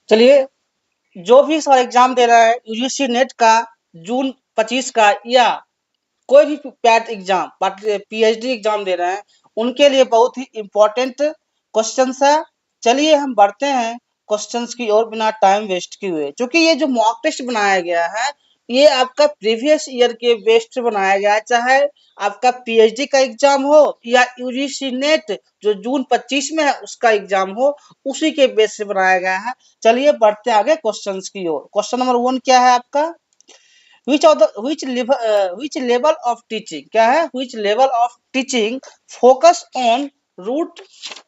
चलिए, जो भी सवाल एग्जाम दे रहा है यूजीसी नेट का जून 25 का या कोई भी पैट एग्जाम पीएचडी एग्जाम दे रहे हैं उनके लिए बहुत ही इम्पोर्टेंट क्वेश्चंस है। चलिए हम बढ़ते हैं क्वेश्चंस की ओर बिना टाइम वेस्ट किए हुए। क्योंकि ये जो मॉक टेस्ट बनाया गया है ये आपका प्रीवियस ईयर के बेस पे बनाया गया है, चाहे आपका पीएचडी का एग्जाम हो या यूजीसी नेट जो जून 25 में है उसका एग्जाम हो, उसी के बेस से बनाया गया है। चलिए बढ़ते आगे क्वेश्चंस की ओर। क्वेश्चन नंबर 1 क्या है आपका? which level of teaching क्या है? which level of teaching focus on rote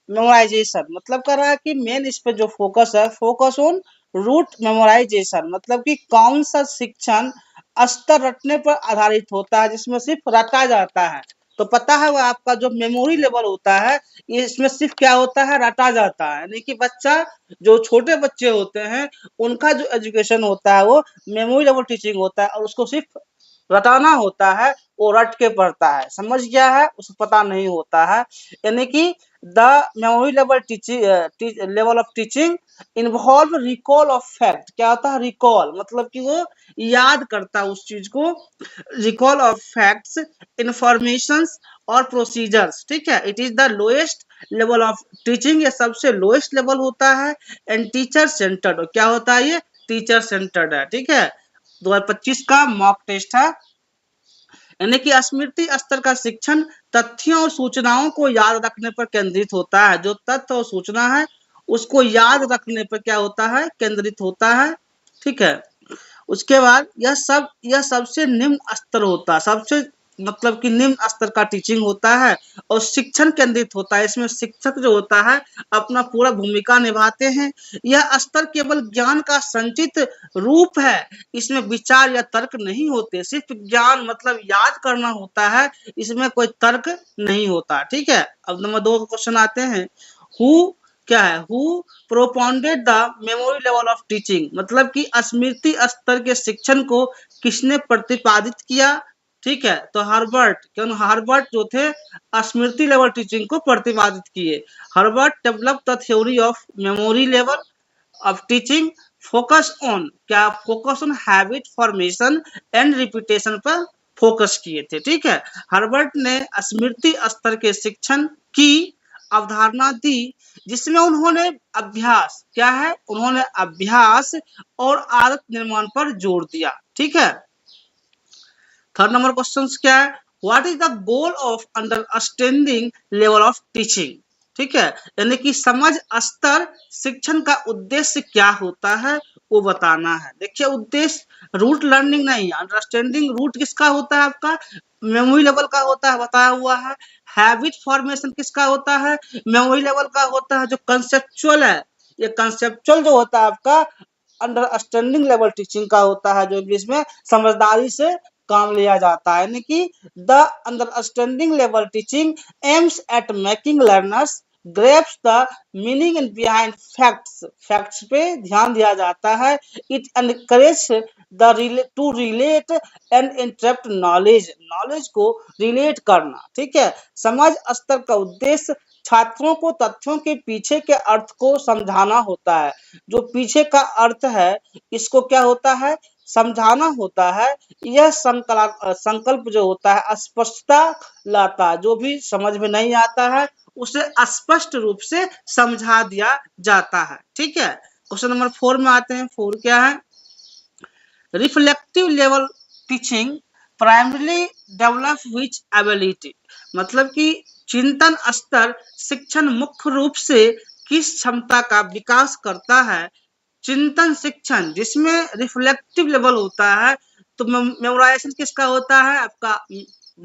memorisation, मतलब कर रहा है कि मेन इस पे जो फोकस है फोकस ऑन रूट मेमोराइजेशन, मतलब कि कौन सा शिक्षण स्तर रटने पर आधारित होता है जिसमें सिर्फ रटा जाता है। तो पता है वो आपका जो मेमोरी लेवल होता है इसमें सिर्फ क्या होता है, रटा जाता है। यानी कि बच्चा जो छोटे बच्चे होते हैं उनका जो एजुकेशन होता है वो मेमोरी लेवल टीचिंग होता है और उसको सिर्फ रटाना होता है, वो रट के पढ़ता है। समझ गया है, उसको पता नहीं होता है। यानी कि the memory level teaching level of teaching involve recall of fact. क्या होता है रिकॉल, मतलब कि वो याद करता है उस चीज को, रिकॉल ऑफ फैक्ट्स, इंफॉर्मेशंस और प्रोसीजर्स। ठीक है, it is the lowest level of teaching, ये सबसे लोएस्ट लेवल होता है। एंड टीचर सेंटर्ड, क्या होता है ये? टीचर सेंटर्ड है। ठीक है, 2025 का मॉक टेस्ट है। यानी कि स्मृति स्तर का शिक्षण तथ्यों और सूचनाओं को याद रखने पर केंद्रित होता है। जो तथ्य और सूचना है उसको याद रखने पर क्या होता है, केंद्रित होता है। ठीक है, उसके बाद यह सबसे निम्न स्तर होता है, सबसे मतलब कि निम्न स्तर का टीचिंग होता है और शिक्षण केंद्रित होता है। इसमें शिक्षक जो होता है अपना पूरा भूमिका निभाते हैं। यह स्तर केवल ज्ञान का संचित रूप है, इसमें विचार या तर्क नहीं होते, सिर्फ ज्ञान मतलब याद करना होता है, इसमें कोई तर्क नहीं होता। ठीक है, अब नंबर 2 क्वेश्चन आते हैं। हु क्या है? Who propounded the memory level of teaching, मतलब कि स्मृति स्तर के शिक्षण को किसने प्रतिपादित किया? ठीक है, तो हर्बर्ट, क्यों? हर्बर्ट जो थे स्मृति लेवल टीचिंग को प्रतिपादित किए। Herbart develop the theory of memory level of teaching focus on क्या? Focus on habit formation and repetition पर फोकस किए थे। ठीक है, हर्बर्ट ने स्मृति स्तर के शिक्षण की अवधारणा दी जिसमें उन्होंने अभ्यास, क्या है? उन्होंने अभ्यास और आदत निर्माण पर जोर दिया। ठीक है, थर्ड नंबर क्वेश्चन क्या है? What is the goal of understanding level of teaching? ठीक है, यानी कि समझ स्तर शिक्षण का उद्देश्य क्या होता है वो बताना है। देखिए उद्देश्य रूट लर्निंग नहीं, अंडरस्टैंडिंग रूट किसका होता है? आपका मेमोरी लेवल का होता है, बताया हुआ है। हैबिट फॉर्मेशन किसका होता है? मेमोरी लेवल का होता है। जो कंसेप्चुअल है, ये कंसेप्चुअल जो होता है आपका अंडरस्टैंडिंग लेवल टीचिंग का होता है, जो इंग्लिश में समझदारी से काम लिया जाता है। यानी कि the understanding level teaching aims at making learners grapes the meaning and behind facts, facts पे ध्यान दिया जाता है। It encourage the two relate and interrupt knowledge, knowledge को रिलेट करना। ठीक है, समझ स्तर का उद्देश्य छात्रों को तथ्यों के पीछे के अर्थ को समझाना होता है। जो पीछे का अर्थ है इसको क्या होता है, समझाना होता है। यह संकल्प जो होता है स्पष्टता लाता है, जो भी समझ में नहीं आता है उसे स्पष्ट रूप से समझा दिया जाता है। ठीक है, क्वेश्चन नंबर 4 में आते हैं। 4 क्या है? Reflective level teaching primarily develop which ability, मतलब कि चिंतन स्तर शिक्षण मुख्य रूप से किस क्षमता का विकास करता है? चिंतन शिक्षण जिसमें रिफ्लेक्टिव लेवल होता है। तो मेमोराइजेशन किसका होता है? आपका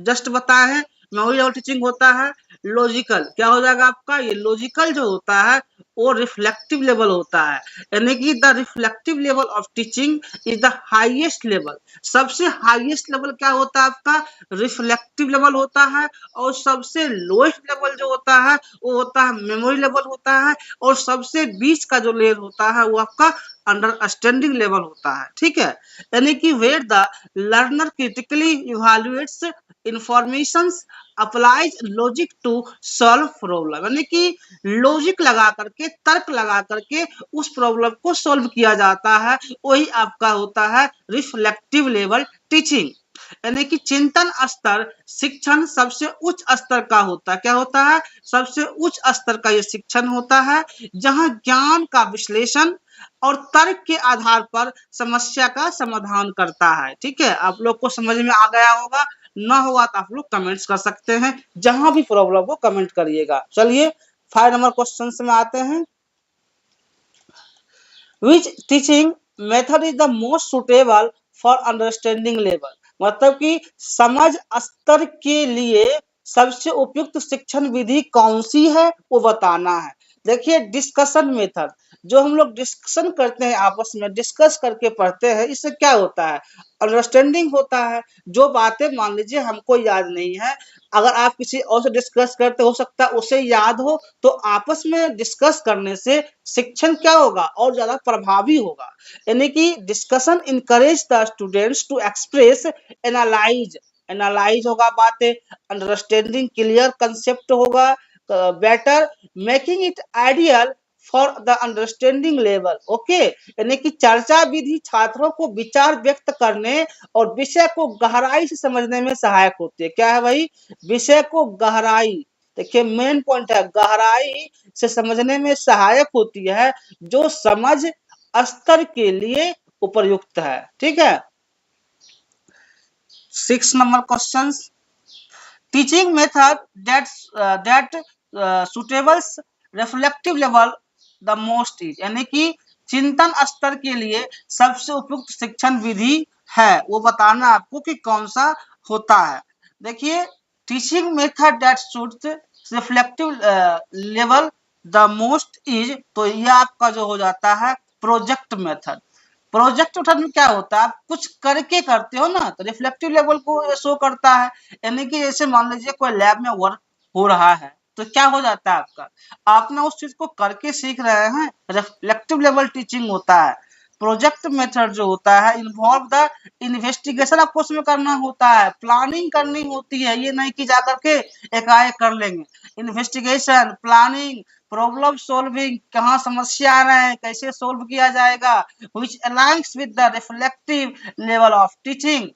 जस्ट बताया है, मेमोरी लेवल टीचिंग होता है। लॉजिकल क्या हो जाएगा आपका? ये लॉजिकल जो होता है वो रिफ्लेक्टिव लेवल होता है। यानी कि the reflective level of teaching is the highest level, सबसे हाईएस्ट लेवल क्या होता है आपका? रिफ्लेक्टिव लेवल होता है। और सबसे लोएस्ट लेवल जो होता है वो होता है मेमोरी लेवल होता है। और सबसे बीच का जो लेवल होता है वो आपका अंडरस्टैंडिंग लेवल होता है। ठीक है, यानी कि where the learner critically evaluates informations applies logic to solve problem, यानी कि लॉजिक लगा करके, तर्क लगा करके उस प्रॉब्लम को सॉल्व किया जाता है, वही आपका होता है रिफ्लेक्टिव लेवल टीचिंग। यानी कि चिंतन स्तर शिक्षण सबसे उच्च स्तर का होता है। क्या होता है? सबसे उच्च स्तर का ये शिक्षण होता है, जहां ज्ञान का विश्लेषण और तर्क के आधार पर समस्या का समाधान करता है। ठीक है, आप लोग को समझ में आ गया होगा, ना हुआ तो आप लोग कमेंट्स कर सकते हैं, जहां भी प्रॉब्लम हो कमेंट करिएगा। चलिए 5 नंबर क्वेश्चन में आते हैं। Which teaching method is the most suitable for understanding level, मतलब कि समझ स्तर के लिए सबसे उपयुक्त शिक्षण विधि कौन सी है वो बताना है। देखिए डिस्कशन मेथड, जो हम लोग डिस्कशन करते हैं, आपस में डिस्कस करके पढ़ते हैं, इससे क्या होता है? अंडरस्टैंडिंग होता है। जो बातें मान लीजिए हमको याद नहीं है, अगर आप किसी और से डिस्कस करते, हो सकता है उसे याद हो, तो आपस में डिस्कस करने से शिक्षण क्या होगा? और ज्यादा प्रभावी होगा। यानी कि discussion encourage the students to express, analyse, analyse होगा बातें, अंडरस्टैंडिंग क्लियर कंसेप्ट होगा, better making it ideal for the understanding level. Okay, यानी कि चर्चा विधि छात्रों को विचार व्यक्त करने और विषय को गहराई से समझने में सहायक होती है। क्या है भाई? विषय को गहराई, देखिए मेन पॉइंट है, गहराई से समझने में सहायक होती है, जो समझ स्तर के लिए उपयुक्त है। ठीक है। 6 number question, teaching method that suitables reflective level the most is, यानी कि चिंतन स्तर के लिए सबसे उपयुक्त शिक्षण विधि है, वो बताना आपको कि कौन सा होता है। देखिए teaching method that suits reflective level the most is, तो ये आपका जो हो जाता है प्रोजेक्ट मेथड। प्रोजेक्ट मेथड में क्या होता है? आप कुछ करके करते हो ना, तो रिफ्लेक्टिव लेवल को शो करता है। यानी कि जैसे मान लीजिए कोई लैब में वर्क हो रहा है, तो क्या हो जाता है आपका? आपने उस चीज को करके सीख रहे हैं, रिफ्लेक्टिव लेवल टीचिंग होता है। प्रोजेक्ट मेथड जो होता है इन्वॉल्व द इन्वेस्टिगेशन, आपको उसमें करना होता है, प्लानिंग करनी होती है, ये नहीं कि जाकर के एकाएक कर लेंगे। इन्वेस्टिगेशन, प्लानिंग, प्रॉब्लम सॉल्विंग, कहाँ समस्या आ रहे हैं, कैसे सोल्व किया जाएगा, which aligns with the reflective level of teaching,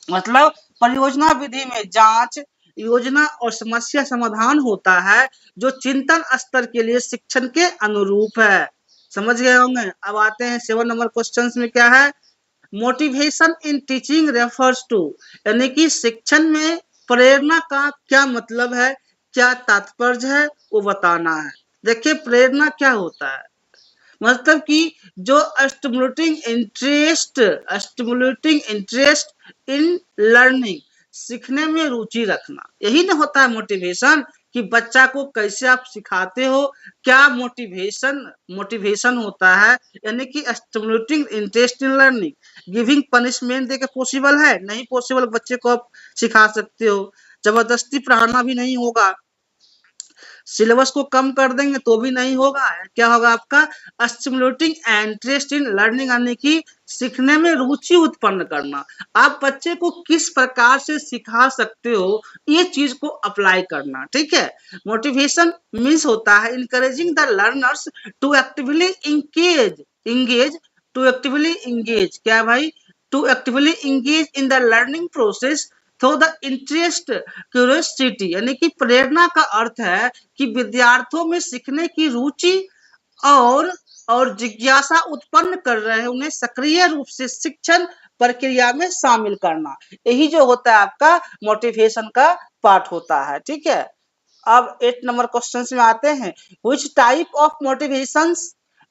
मतलब परियोजना विधि में जांच, योजना और समस्या समाधान होता है, जो चिंतन स्तर के लिए शिक्षण के अनुरूप है। समझ गए होंगे। अब आते हैं 7 नंबर क्वेश्चन में, क्या है? Motivation in teaching refers to, यानी कि शिक्षण में प्रेरणा का क्या मतलब है, क्या तात्पर्य है, वो बताना है। देखिए प्रेरणा क्या होता है? मतलब कि जो स्टिमुलेटिंग इंटरेस्ट इन लर्निंग, सीखने में रुचि रखना, यही ना होता है मोटिवेशन, कि बच्चा को कैसे आप सिखाते हो, क्या मोटिवेशन होता है। यानी कि stimulating interest in learning, giving punishment देके पॉसिबल है? नहीं पॉसिबल। बच्चे को आप सिखा सकते हो, जबरदस्ती पढ़ाना भी नहीं होगा, सिलेबस को कम कर देंगे तो भी नहीं होगा। क्या होगा आपका? स्टिमुलेटिंग इंटरेस्ट इन लर्निंग, यानी कि सीखने में रुचि उत्पन्न करना। आप बच्चे को किस प्रकार से सिखा सकते हो, ये चीज को अप्लाई करना। ठीक है। मोटिवेशन मीन्स होता है encouraging the learners to actively engage, क्या है भाई? To actively engage in the learning process through the interest, curiosity, यानी कि प्रेरणा का अर्थ है कि विद्यार्थियों में सीखने की रुचि और जिज्ञासा उत्पन्न कर रहे हैं, उन्हें सक्रिय रूप से शिक्षण प्रक्रिया में शामिल करना। यही जो होता है आपका मोटिवेशन का पार्ट होता है। ठीक है। अब 8 नंबर क्वेश्चन में आते हैं। Which type of motivation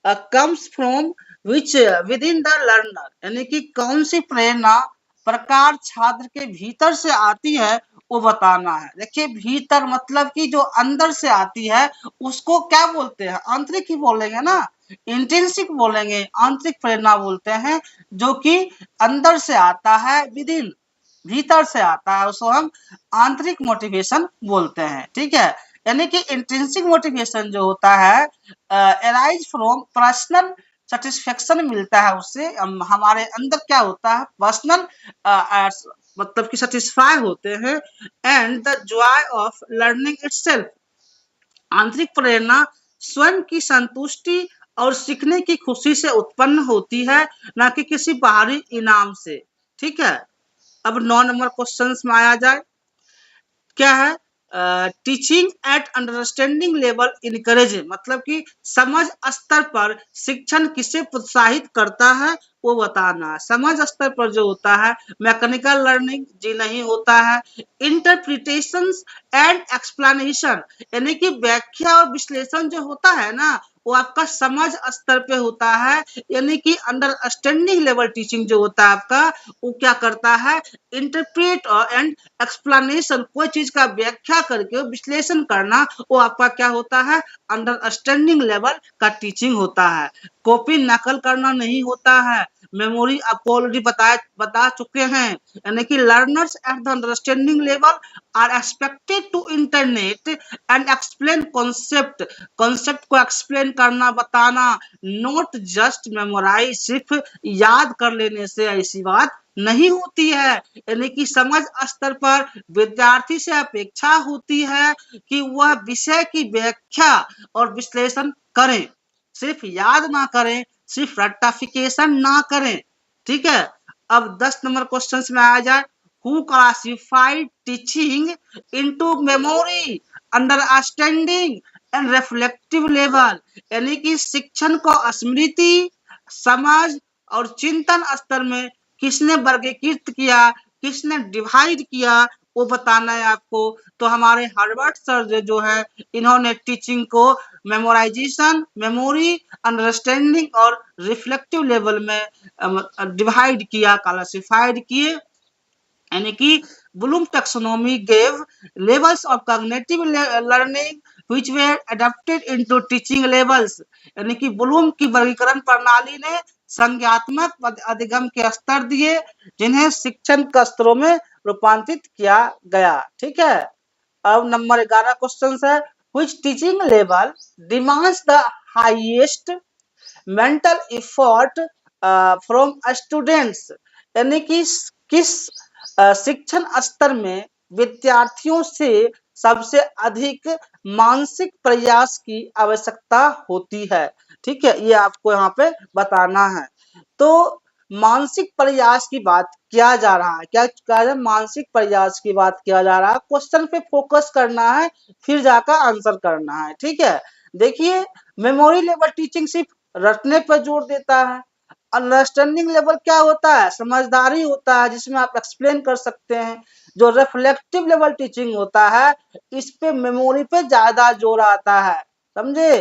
comes from which with in the learner, यानी कि कौन सी प्रेरणा प्रकार छात्र के भीतर से आती है, वो बताना है। देखिए भीतर मतलब कि जो अंदर से आती है, उसको क्या बोलते हैं? आंतरिक ही बोलेंगे ना, इंट्रिंसिक बोलेंगे, आंतरिक प्रेरणा बोलते हैं, जो कि अंदर से आता है, विद इन, भीतर से आता है, उसको हम आंतरिक मोटिवेशन बोलते हैं। ठीक है। यानी कि इंट्रिंसिक मोटिवेशन जो होता है अराइज फ्रॉम पर्सनल सेटिस्फेक्शन, मिलता है उससे, हमारे अंदर क्या होता है? पर्सनल मतलब कि सेटिस्फाई होते हैं, and the Joy of learning itself, आंतरिक प्रेरणा स्वयं की संतुष्टि और सीखने की खुशी से उत्पन्न होती है, ना कि किसी बाहरी इनाम से। ठीक है, अब 9 नंबर क्वेश्चन में आया जाए, क्या है, teaching eight understanding level encourage, मतलब कि समझ स्तर पर शिक्षण किसे प्रोत्साहित करता है वो बताना है। समझ स्तर पर जो होता है मैकेनिकल लर्निंग जी नहीं होता है। इंटरप्रिटेशन एंड एक्सप्लेनेशन, यानी कि व्याख्या और विश्लेषण जो होता है ना वो आपका समझ स्तर पे होता है, यानी कि अंडरस्टैंडिंग लेवल टीचिंग जो होता है आपका वो क्या करता है, इंटरप्रेट एंड एक्सप्लेनेशन, कोई चीज का व्याख्या करके विश्लेषण करना, वो आपका क्या होता है, अंडरस्टैंडिंग लेवल का टीचिंग होता है। कॉपी नकल करना नहीं होता है, मेमोरी आपको ऑलरेडी बता चुके हैं, यानी कि learners at the understanding level are expected to internet and explain concept, concept को एक्सप्लेन करना बताना, नॉट जस्ट मेमोराइज, सिर्फ याद कर लेने से ऐसी बात नहीं होती है, यानी कि समझ स्तर पर विद्यार्थी से अपेक्षा होती है कि वह विषय की व्याख्या और विश्लेषण करें, सिर्फ याद ना करें, सिर्फ रट्टाफिकेशन ना करें। ठीक है, अब 10 नंबर क्वेश्चन में आ जाए, who classified teaching into memory, understanding and reflective level, यानी कि शिक्षण को स्मृति, समझ और चिंतन स्तर में किसने वर्गीकृत किया, किसने डिवाइड किया, वो बताना है आपको। तो हमारे हार्वर्ड सर जो है इन्होंने टीचिंग को मेमोराइजेशन, मेमोरी, अंडरस्टैंडिंग और रिफ्लेक्टिव लेवल में डिवाइड किया, क्लासिफाइड किए, यानी कि Bloom taxonomy gave levels of cognitive learning which were adopted into teaching levels, यानी कि ब्लूम की वर्गीकरण प्रणाली ने संज्ञात्मक अधिगम के स्तर दिए जिन्हें शिक्षण के स्तरों में रूपांतरित किया गया। ठीक है, अब नंबर 11 क्वेश्चन है, which teaching level demands the highest mental effort from students, यानी कि किस शिक्षण स्तर में विद्यार्थियों से सबसे अधिक मानसिक प्रयास की आवश्यकता होती है। ठीक है, ये आपको यहाँ पे बताना है। तो मानसिक प्रयास की बात किया जा रहा है, क्या कहा है, मानसिक प्रयास की बात किया जा रहा है, क्वेश्चन पे फोकस करना है फिर जाकर आंसर करना है। ठीक है, देखिए मेमोरी लेवल टीचिंग सिर्फ रटने पर जोर देता है, अंडरस्टैंडिंग लेवल क्या होता है, समझदारी होता है जिसमें आप एक्सप्लेन कर सकते हैं। जो रिफ्लेक्टिव लेवल टीचिंग होता है इस पे मेमोरी पे ज्यादा जोर आता है, समझे,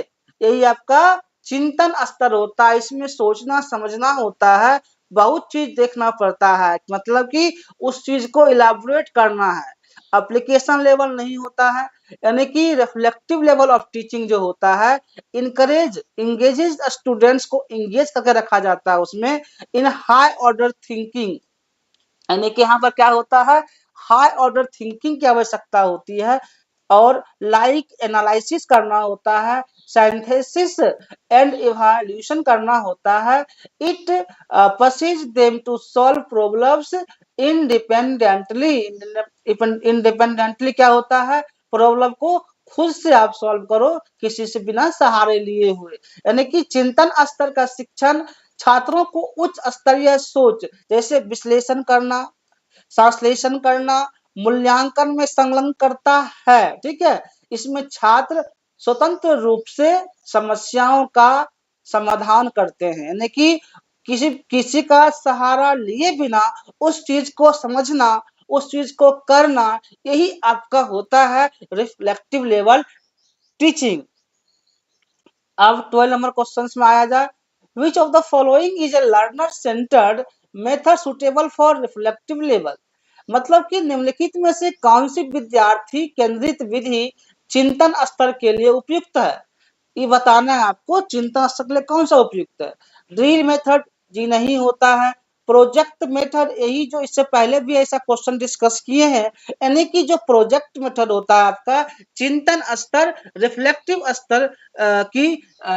यही आपका चिंतन स्तर होता है, इसमें सोचना समझना होता है, बहुत चीज देखना पड़ता है, मतलब कि उस चीज को इलाबोरेट करना है, एप्लीकेशन लेवल नहीं होता है। यानी कि रिफ्लेक्टिव लेवल ऑफ टीचिंग जो होता है इंगेजेस स्टूडेंट्स को इंगेज करके रखा जाता है उसमें इन हाई ऑर्डर थिंकिंग, यानी कि यहाँ पर क्या होता है, हाई ऑर्डर थिंकिंग की आवश्यकता होती है और लाइक एनालिसिस करना होता है, सिंथेसिस एंड इवैल्यूएशन करना होता है। It passes them to solve problems independently, independently क्या होता है, प्रॉब्लम को खुद से आप सॉल्व करो किसी से बिना सहारे लिए हुए, यानी कि चिंतन स्तर का शिक्षण छात्रों को उच्च स्तरीय सोच जैसे विश्लेषण करना, संश्लेषण करना, मूल्यांकन में संलग्न करता है। ठीक है, इसमें छात्र स्वतंत्र रूप से समस्याओं का समाधान करते हैं, यानी कि किसी का सहारा लिए बिना उस चीज को समझना, उस चीज को करना, यही आपका होता है रिफ्लेक्टिव लेवल टीचिंग। अब 12 नंबर क्वेश्चन में आया जाए, विच of the following is a learner centred method suitable for reflective level, मतलब कि निम्नलिखित में से कौन सी विद्यार्थी केंद्रित विधि चिंतन स्तर के लिए उपयुक्त है, ये बताना है आपको, चिंतन स्तर के लिए कौन सा उपयुक्त है। ड्रिल मेथड जी नहीं होता है, प्रोजेक्ट मेथड, यही जो इससे पहले भी ऐसा क्वेश्चन डिस्कस किए हैं, यानी कि जो प्रोजेक्ट मेथड होता है आपका चिंतन स्तर रिफ्लेक्टिव स्तर की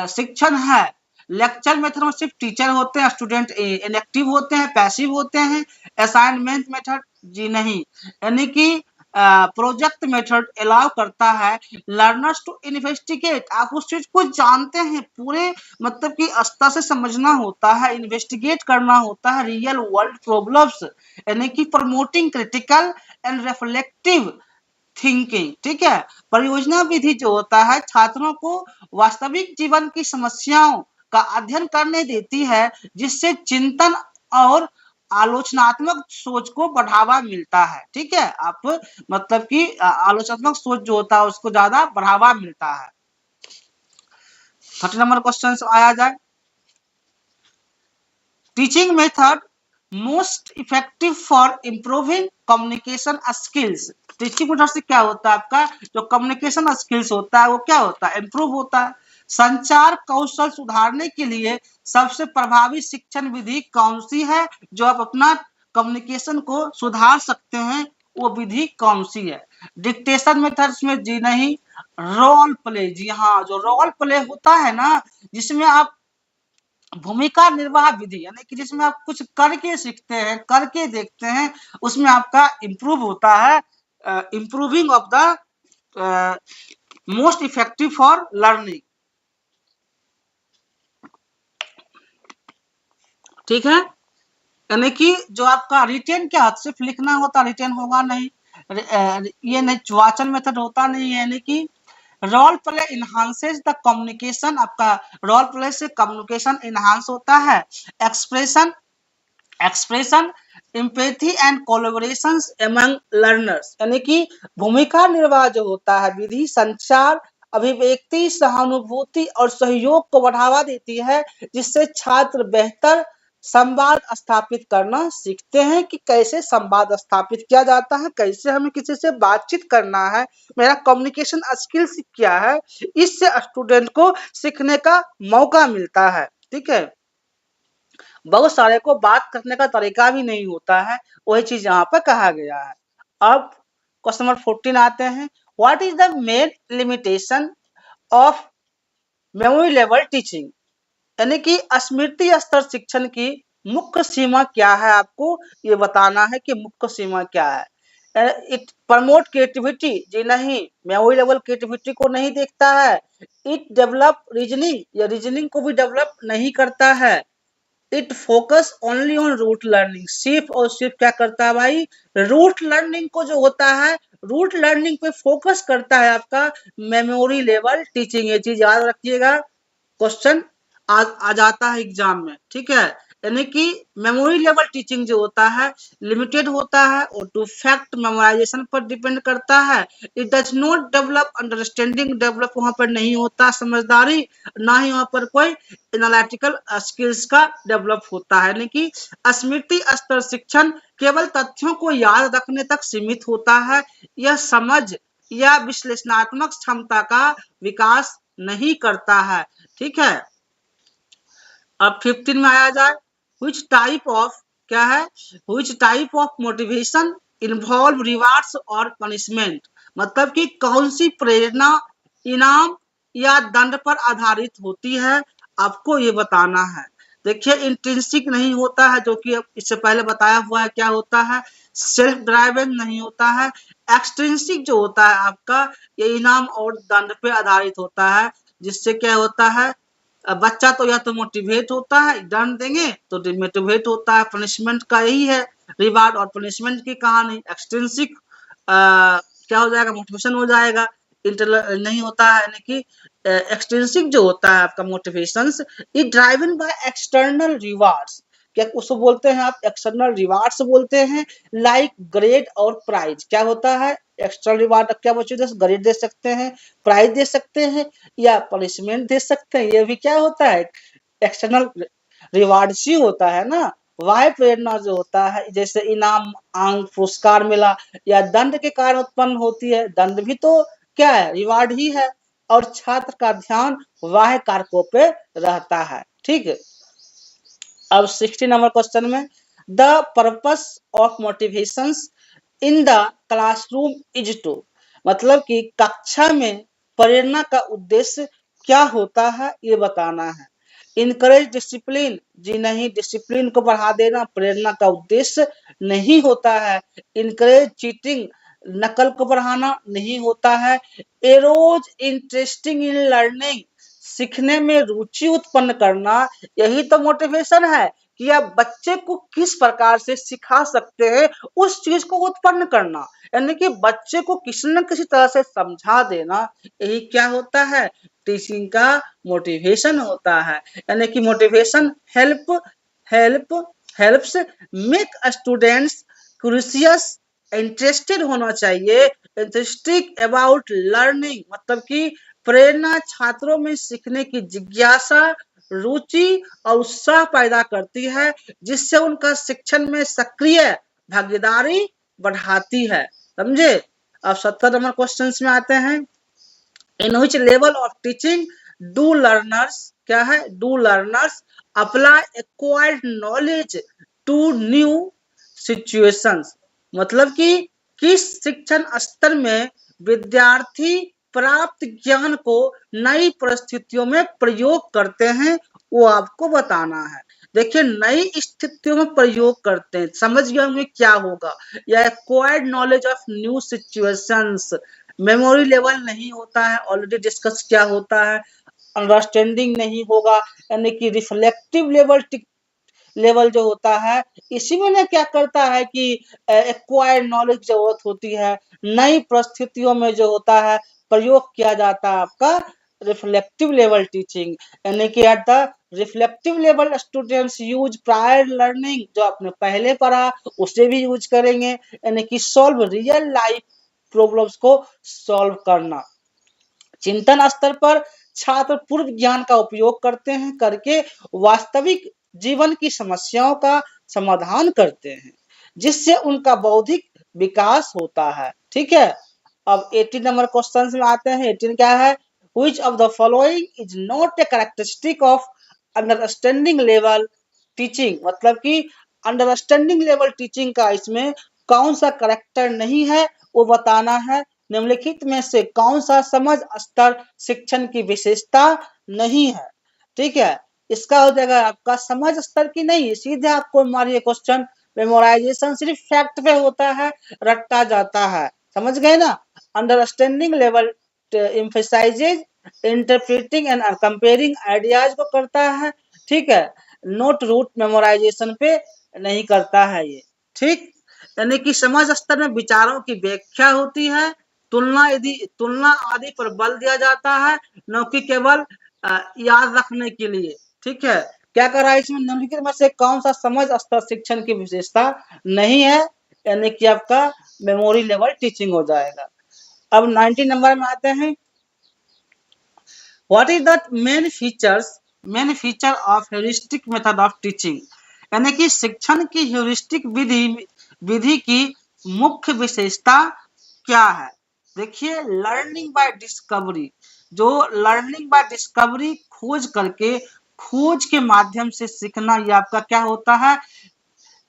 शिक्षण है। लेक्चर मेथड में सिर्फ टीचर होते हैं, स्टूडेंट इनएक्टिव होते हैं, पैसिव होते हैं। असाइनमेंट मेथड जी नहीं, यानी कि प्रोजेक्ट मेथड अलाउ करता है लर्नर्स टू इन्वेस्टिगेट। आप उस चीज को जानते हैं पूरे, मतलब कि स्तर से समझना होता है, इन्वेस्टिगेट करना होता है रियल वर्ल्ड प्रॉब्लम्स, यानी कि promoting critical and reflective thinking. ठीक है, परियोजना विधि जो होता है छात्रों को वास्तविक जीवन की समस्याओं का अध्ययन करने देती है, जिससे चिंतन और आलोचनात्मक सोच को बढ़ावा मिलता है। ठीक है, आप मतलब कि आलोचनात्मक सोच जो होता है उसको ज्यादा बढ़ावा मिलता है। 30 नंबर क्वेश्चन आया जाए, teaching method most effective for improving communication skills. Teaching method से क्या होता है, आपका जो कम्युनिकेशन स्किल्स होता है वो क्या होता है, इम्प्रूव होता है। संचार कौशल सुधारने के लिए सबसे प्रभावी शिक्षण विधि कौन सी है, जो आप अपना कम्युनिकेशन को सुधार सकते हैं, वो विधि कौन सी है। डिक्टेशन मेथड्स में जी नहीं, रोल प्ले। जी हाँ, जो रोल प्ले होता है ना, जिसमें आप भूमिका निर्वाह विधि, यानी कि जिसमें आप कुछ करके सीखते हैं, करके देखते हैं, उसमें आपका इम्प्रूव होता है। Improving of the most effective for learning. ठीक है, यानी कि जो आपका रिटेन क्या सिर्फ लिखना होता, रिटेन होगा नहीं, ये नहीं वाचन मेथड होता नहीं है, यानी कि रोल प्ले इनहांसेस द कम्युनिकेशन। आपका रोल प्ले से कम्युनिकेशन इनहांस होता है। Expression expression empathy and collaboration among learners, यानी कि भूमिका निर्वाह जो होता है विधि संचार, अभिव्यक्ति, सहानुभूति और सहयोग को बढ़ावा देती है, जिससे छात्र बेहतर संवाद स्थापित करना सीखते हैं कि कैसे संवाद स्थापित किया जाता है, कैसे हमें किसी से बातचीत करना है, मेरा कम्युनिकेशन स्किल्स क्या है। इससे स्टूडेंट को सीखने का मौका मिलता है। ठीक है, बहुत सारे को बात करने का तरीका भी नहीं होता है, वही चीज यहाँ पर कहा गया है। अब क्वेश्चन नंबर 14 आते हैं, what is the main limitation of memory level teaching, यानी कि स्मृति स्तर शिक्षण की मुख्य सीमा क्या है, आपको ये बताना है कि मुख्य सीमा क्या है। इट प्रमोट क्रिएटिविटी, जी नहीं, मेमोरी लेवल क्रिएटिविटी को नहीं देखता है। इट डेवलप रीजनिंग, या रीजनिंग को भी डेवलप नहीं करता है। It focus only on rote learning, सिर्फ और सिर्फ क्या करता है भाई, रूट लर्निंग को जो होता है, रूट लर्निंग पे फोकस करता है आपका मेमोरी लेवल टीचिंग। ये चीज याद रखिएगा, क्वेश्चन आ जाता है एग्जाम में। ठीक है, यानी कि मेमोरी लेवल टीचिंग जो होता है लिमिटेड होता है और टू फैक्ट मेमोराइजेशन पर डिपेंड करता है। It does not develop understanding, develop वहां पर नहीं होता समझदारी, ना ही वहां पर कोई एनालिटिकल स्किल्स का डेवलप होता है। यानी कि स्मृति स्तर शिक्षण केवल तथ्यों को याद रखने तक सीमित होता है, यह समझ या विश्लेषणात्मक क्षमता का विकास नहीं करता है। ठीक है, अब 15 में आया जाए, which टाइप ऑफ क्या है, which type of motivation involve rewards और पनिशमेंट, मतलब कि कौन सी प्रेरणा इनाम या दंड पर आधारित होती है, आपको ये बताना है। देखिए, इंट्रिंसिक नहीं होता है, जो कि इससे पहले बताया हुआ है क्या होता है, सेल्फ ड्राइवन नहीं होता है। एक्सट्रिंसिक जो होता है आपका, ये इनाम और दंड पे आधारित होता है, जिससे क्या होता है, बच्चा तो या तो मोटिवेट होता है, दंड देंगे तो डिमोटिवेट होता है। पनिशमेंट का यही है, रिवार्ड और पनिशमेंट की कहानी। एक्सट्रिंसिक क्या हो जाएगा, मोटिवेशन हो जाएगा। नहीं होता है, यानी कि एक्सट्रिंसिक जो होता है आपका मोटिवेशंस, ये ड्राइवन बाय एक्सटर्नल रिवार्ड्स, क्या उसको बोलते हैं आप, एक्सटर्नल रिवार्ड्स बोलते हैं, लाइक ग्रेड और प्राइज। क्या होता है, एक्सटर्नल रिवार्ड क्या बच्चों, ग्रेड दे सकते हैं, प्राइज दे सकते हैं, या पनिशमेंट दे सकते हैं। ये भी क्या होता है, एक्सटर्नल रिवार्ड ही होता है ना। वाय प्रेरणा जो होता है, जैसे इनाम, अंक, पुरस्कार मिला, या दंड के कारण उत्पन्न होती है, दंड भी तो क्या है, रिवार्ड ही है। और छात्र का ध्यान वाह कारकों पे रहता है। ठीक है, अब 60 नंबर क्वेश्चन में, the purpose of motivations in the classroom is to, मतलब कि कक्षा में प्रेरणा का उद्देश्य क्या होता है, ये बताना है। इनकरेज डिसिप्लिन, जी नहीं, डिसिप्लिन को बढ़ा देना प्रेरणा का उद्देश्य नहीं होता है। इनकरेज चीटिंग, नकल को बढ़ाना नहीं होता है। एरोज इंटरेस्टिंग इन लर्निंग, सीखने में रुचि उत्पन्न करना, यही तो मोटिवेशन है कि आप बच्चे को किस प्रकार से सिखा सकते हैं, उस चीज को उत्पन्न करना, यानी कि बच्चे को किसी न किसी तरह से समझा देना, यही क्या होता है, टीचिंग का मोटिवेशन होता है। यानी कि motivation help help helps make students curious, interested होना चाहिए, इंटरेस्टिंग अबाउट लर्निंग, मतलब कि प्रेरणा छात्रों में सीखने की जिज्ञासा, रुचि और उत्साह पैदा करती है, जिससे उनका शिक्षण में सक्रिय भागीदारी बढ़ाती है। समझे। अब 70 नंबर क्वेश्चन में आते हैं। In which level of teaching do learners, क्या है, do learners apply acquired knowledge to new situations, मतलब कि किस शिक्षण स्तर में विद्यार्थी प्राप्त ज्ञान को नई परिस्थितियों में प्रयोग करते हैं, वो आपको बताना है। देखिए, नई स्थितियों में प्रयोग करते हैं, समझ गए होंगे क्या होगा, या acquired knowledge of new situations, memory level नहीं होता है, ऑलरेडी डिस्कस क्या होता है, अंडरस्टैंडिंग नहीं होगा, यानी कि रिफ्लेक्टिव लेवल जो होता है, इसी में ना क्या करता है कि एक्वायर्ड नॉलेज जरूरत होती है, नई परिस्थितियों में जो होता है प्रयोग किया जाता है आपका रिफ्लेक्टिव लेवल टीचिंग, यानी कि at the reflective level students use prior learning, जो आपने पहले पढ़ा उसे भी यूज करेंगे, यानी कि सॉल्व रियल लाइफ प्रॉब्लम्स को सॉल्व करना। चिंतन स्तर पर छात्र पूर्व ज्ञान का उपयोग करते हैं, करके वास्तविक जीवन की समस्याओं का समाधान करते हैं, जिससे उनका बौद्धिक विकास होता है। ठीक है। अब 18 नंबर क्वेश्चन में आते हैं। 18 क्या है, which of the following is not a characteristic of understanding level teaching, मतलब कि अंडरस्टैंडिंग लेवल टीचिंग का इसमें कौन सा करेक्टर नहीं है, वो बताना है। निम्नलिखित में से कौन सा समझ स्तर शिक्षण की विशेषता नहीं है। ठीक है। इसका हो जाएगा आपका समझ स्तर की नहीं, सीधे आपको मारिए क्वेश्चन, मेमोराइजेशन सिर्फ फैक्ट पे होता है, रट्टा जाता है, समझ गए ना। Understanding level emphasises interpreting and comparing ideas को करता है। ठीक है। नोट रूट मेमोराइजेशन पे नहीं करता है ये। ठीक। यानी कि समझ स्तर में विचारों की व्याख्या होती है, तुलना आदि पर बल दिया जाता है, न कि केवल याद रखने के लिए। ठीक है। क्या कर रहा है इसमें, निम्नलिखित में से कौन सा समझ स्तर शिक्षण की विशेषता नहीं है, यानी कि आपका मेमोरी लेवल टीचिंग हो जाएगा। अब 90 नंबर में आते हैं। What is the main feature of heuristic method of teaching, यानी कि शिक्षण की ह्यूरिस्टिक विधि की मुख्य विशेषता क्या है। देखिए, लर्निंग बाय डिस्कवरी, जो लर्निंग बाय डिस्कवरी खोज के माध्यम से सीखना, ये आपका क्या होता है,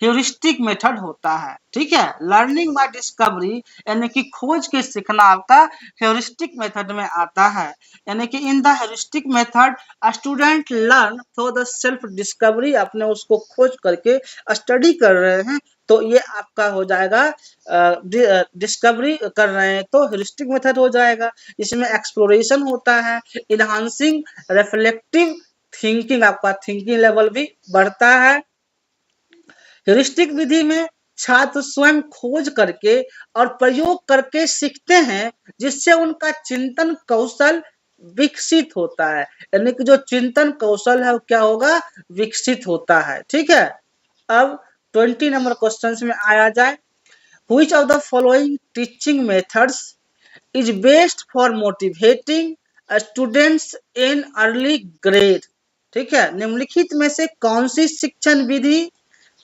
ह्यूरिस्टिक मेथड होता है। ठीक है। लर्निंग बाय डिस्कवरी यानी कि खोज के सीखना आपका ह्यूरिस्टिक मेथड में आता है, यानी कि in the heuristic method student learn through the self discovery, अपने उसको खोज करके स्टडी कर रहे हैं, तो ये आपका हो जाएगा डिस्कवरी कर रहे हैं तो ह्यूरिस्टिक मेथड हो जाएगा। इसमें एक्सप्लोरेशन होता है, इनहांसिंग रिफ्लेक्टिव थिंकिंग, आपका थिंकिंग लेवल भी बढ़ता है। ह्यूरिस्टिक विधि में छात्र स्वयं खोज करके और प्रयोग करके सीखते हैं, जिससे उनका चिंतन कौशल विकसित होता है, यानी कि जो चिंतन कौशल है वो क्या होगा, विकसित होता है। ठीक है। अब 20 नंबर क्वेश्चन में आया जाए। Which of the following teaching methods is best for motivating students in early grade? ठीक है। निम्नलिखित में से कौन सी शिक्षण विधि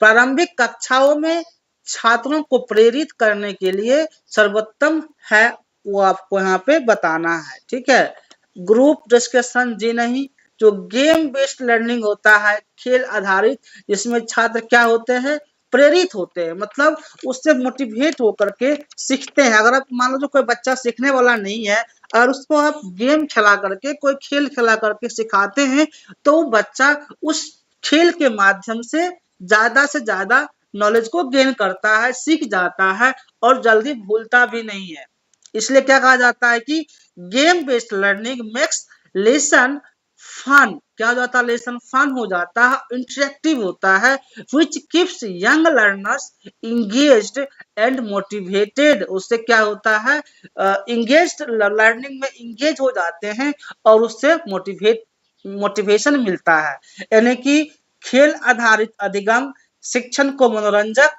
प्रारंभिक कक्षाओं में छात्रों को प्रेरित करने के लिए सर्वोत्तम है, वो आपको यहाँ पे बताना है। ठीक है। ग्रुप डिस्कशन, जी नहीं, जो गेम बेस्ड लर्निंग होता है, खेल आधारित, जिसमें छात्र क्या होते हैं, प्रेरित होते हैं, मतलब उससे मोटिवेट होकर के सीखते हैं। अगर आप मान लो जो कोई बच्चा सीखने वाला नहीं है, और उसको आप गेम खिला करके, कोई खेल खिला करके सिखाते हैं, तो वो बच्चा उस खेल के माध्यम से ज्यादा नॉलेज को गेन करता है, सीख जाता है और जल्दी भूलता भी नहीं है। इसलिए क्या कहा जाता है कि game based learning makes lesson fun. क्या हो जाता है? लेसन फन हो जाता है, इंटरेक्टिव होता है, which keeps young learners engaged and motivated. उससे क्या होता है? इंगेज्ड, लर्निंग में इंगेज हो जाते हैं और उससे मोटिवेशन मिलता है। यानी कि खेल आधारित अधिगम शिक्षण को मनोरंजक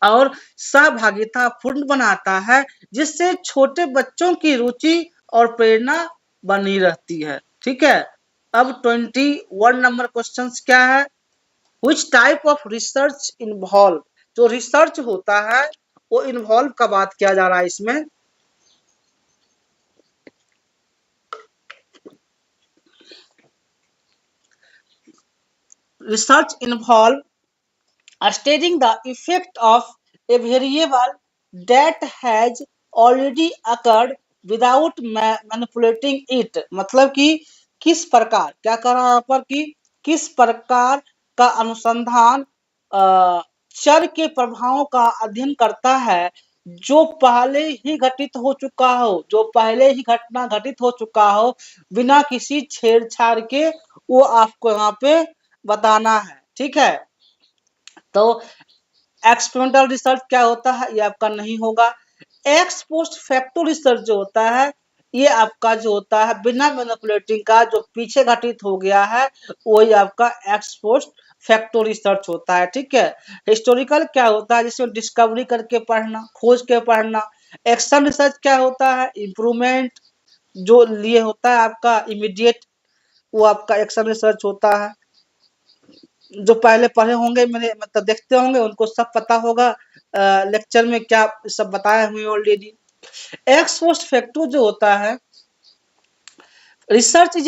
और सहभागिता पूर्ण बनाता है, जिससे छोटे बच्चों की रुचि और प्रेरणा बनी रहती है। ठीक है। अब 21 नंबर क्वेश्चन क्या है? Which type of research involve. जो रिसर्च होता है वो इन्वॉल्व का बात किया जा रहा है इसमें। Research involve studying the effect of a variable that has already occurred without manipulating it। मतलब कि किस प्रकार, क्या कर रहा है यहाँ पर कि किस प्रकार का अनुसंधान चर के प्रभावों का अध्ययन करता है जो पहले ही घटित हो चुका हो, जो पहले ही घटना घटित हो चुका हो, बिना किसी छेड़छाड़ के, वो आपको यहाँ पे बताना है। ठीक है। तो एक्सपेरिमेंटल रिसर्च क्या होता है? ये आपका नहीं होगा। एक्स पोस्ट फैक्टो रिसर्च जो होता है, ये आपका जो होता है बिना मैनिपुलेटिंग का, जो पीछे घटित हो गया है, वही आपका एक्स पोस्ट फैक्टो रिसर्च होता है। ठीक है। हिस्टोरिकल क्या होता है? जिसमें डिस्कवरी करके पढ़ना, खोज के पढ़ना। एक्शन रिसर्च क्या होता है? इम्प्रूवमेंट जो लिए होता है आपका इमीडिएट, वो आपका एक्शन रिसर्च होता है। जो पहले पढ़े होंगे, मैंने मतलब देखते होंगे, उनको सब पता होगा लेक्चर में क्या सब बताए हुए ऑलरेडी। एक्स पोस्ट फैक्टो जो होता है, research is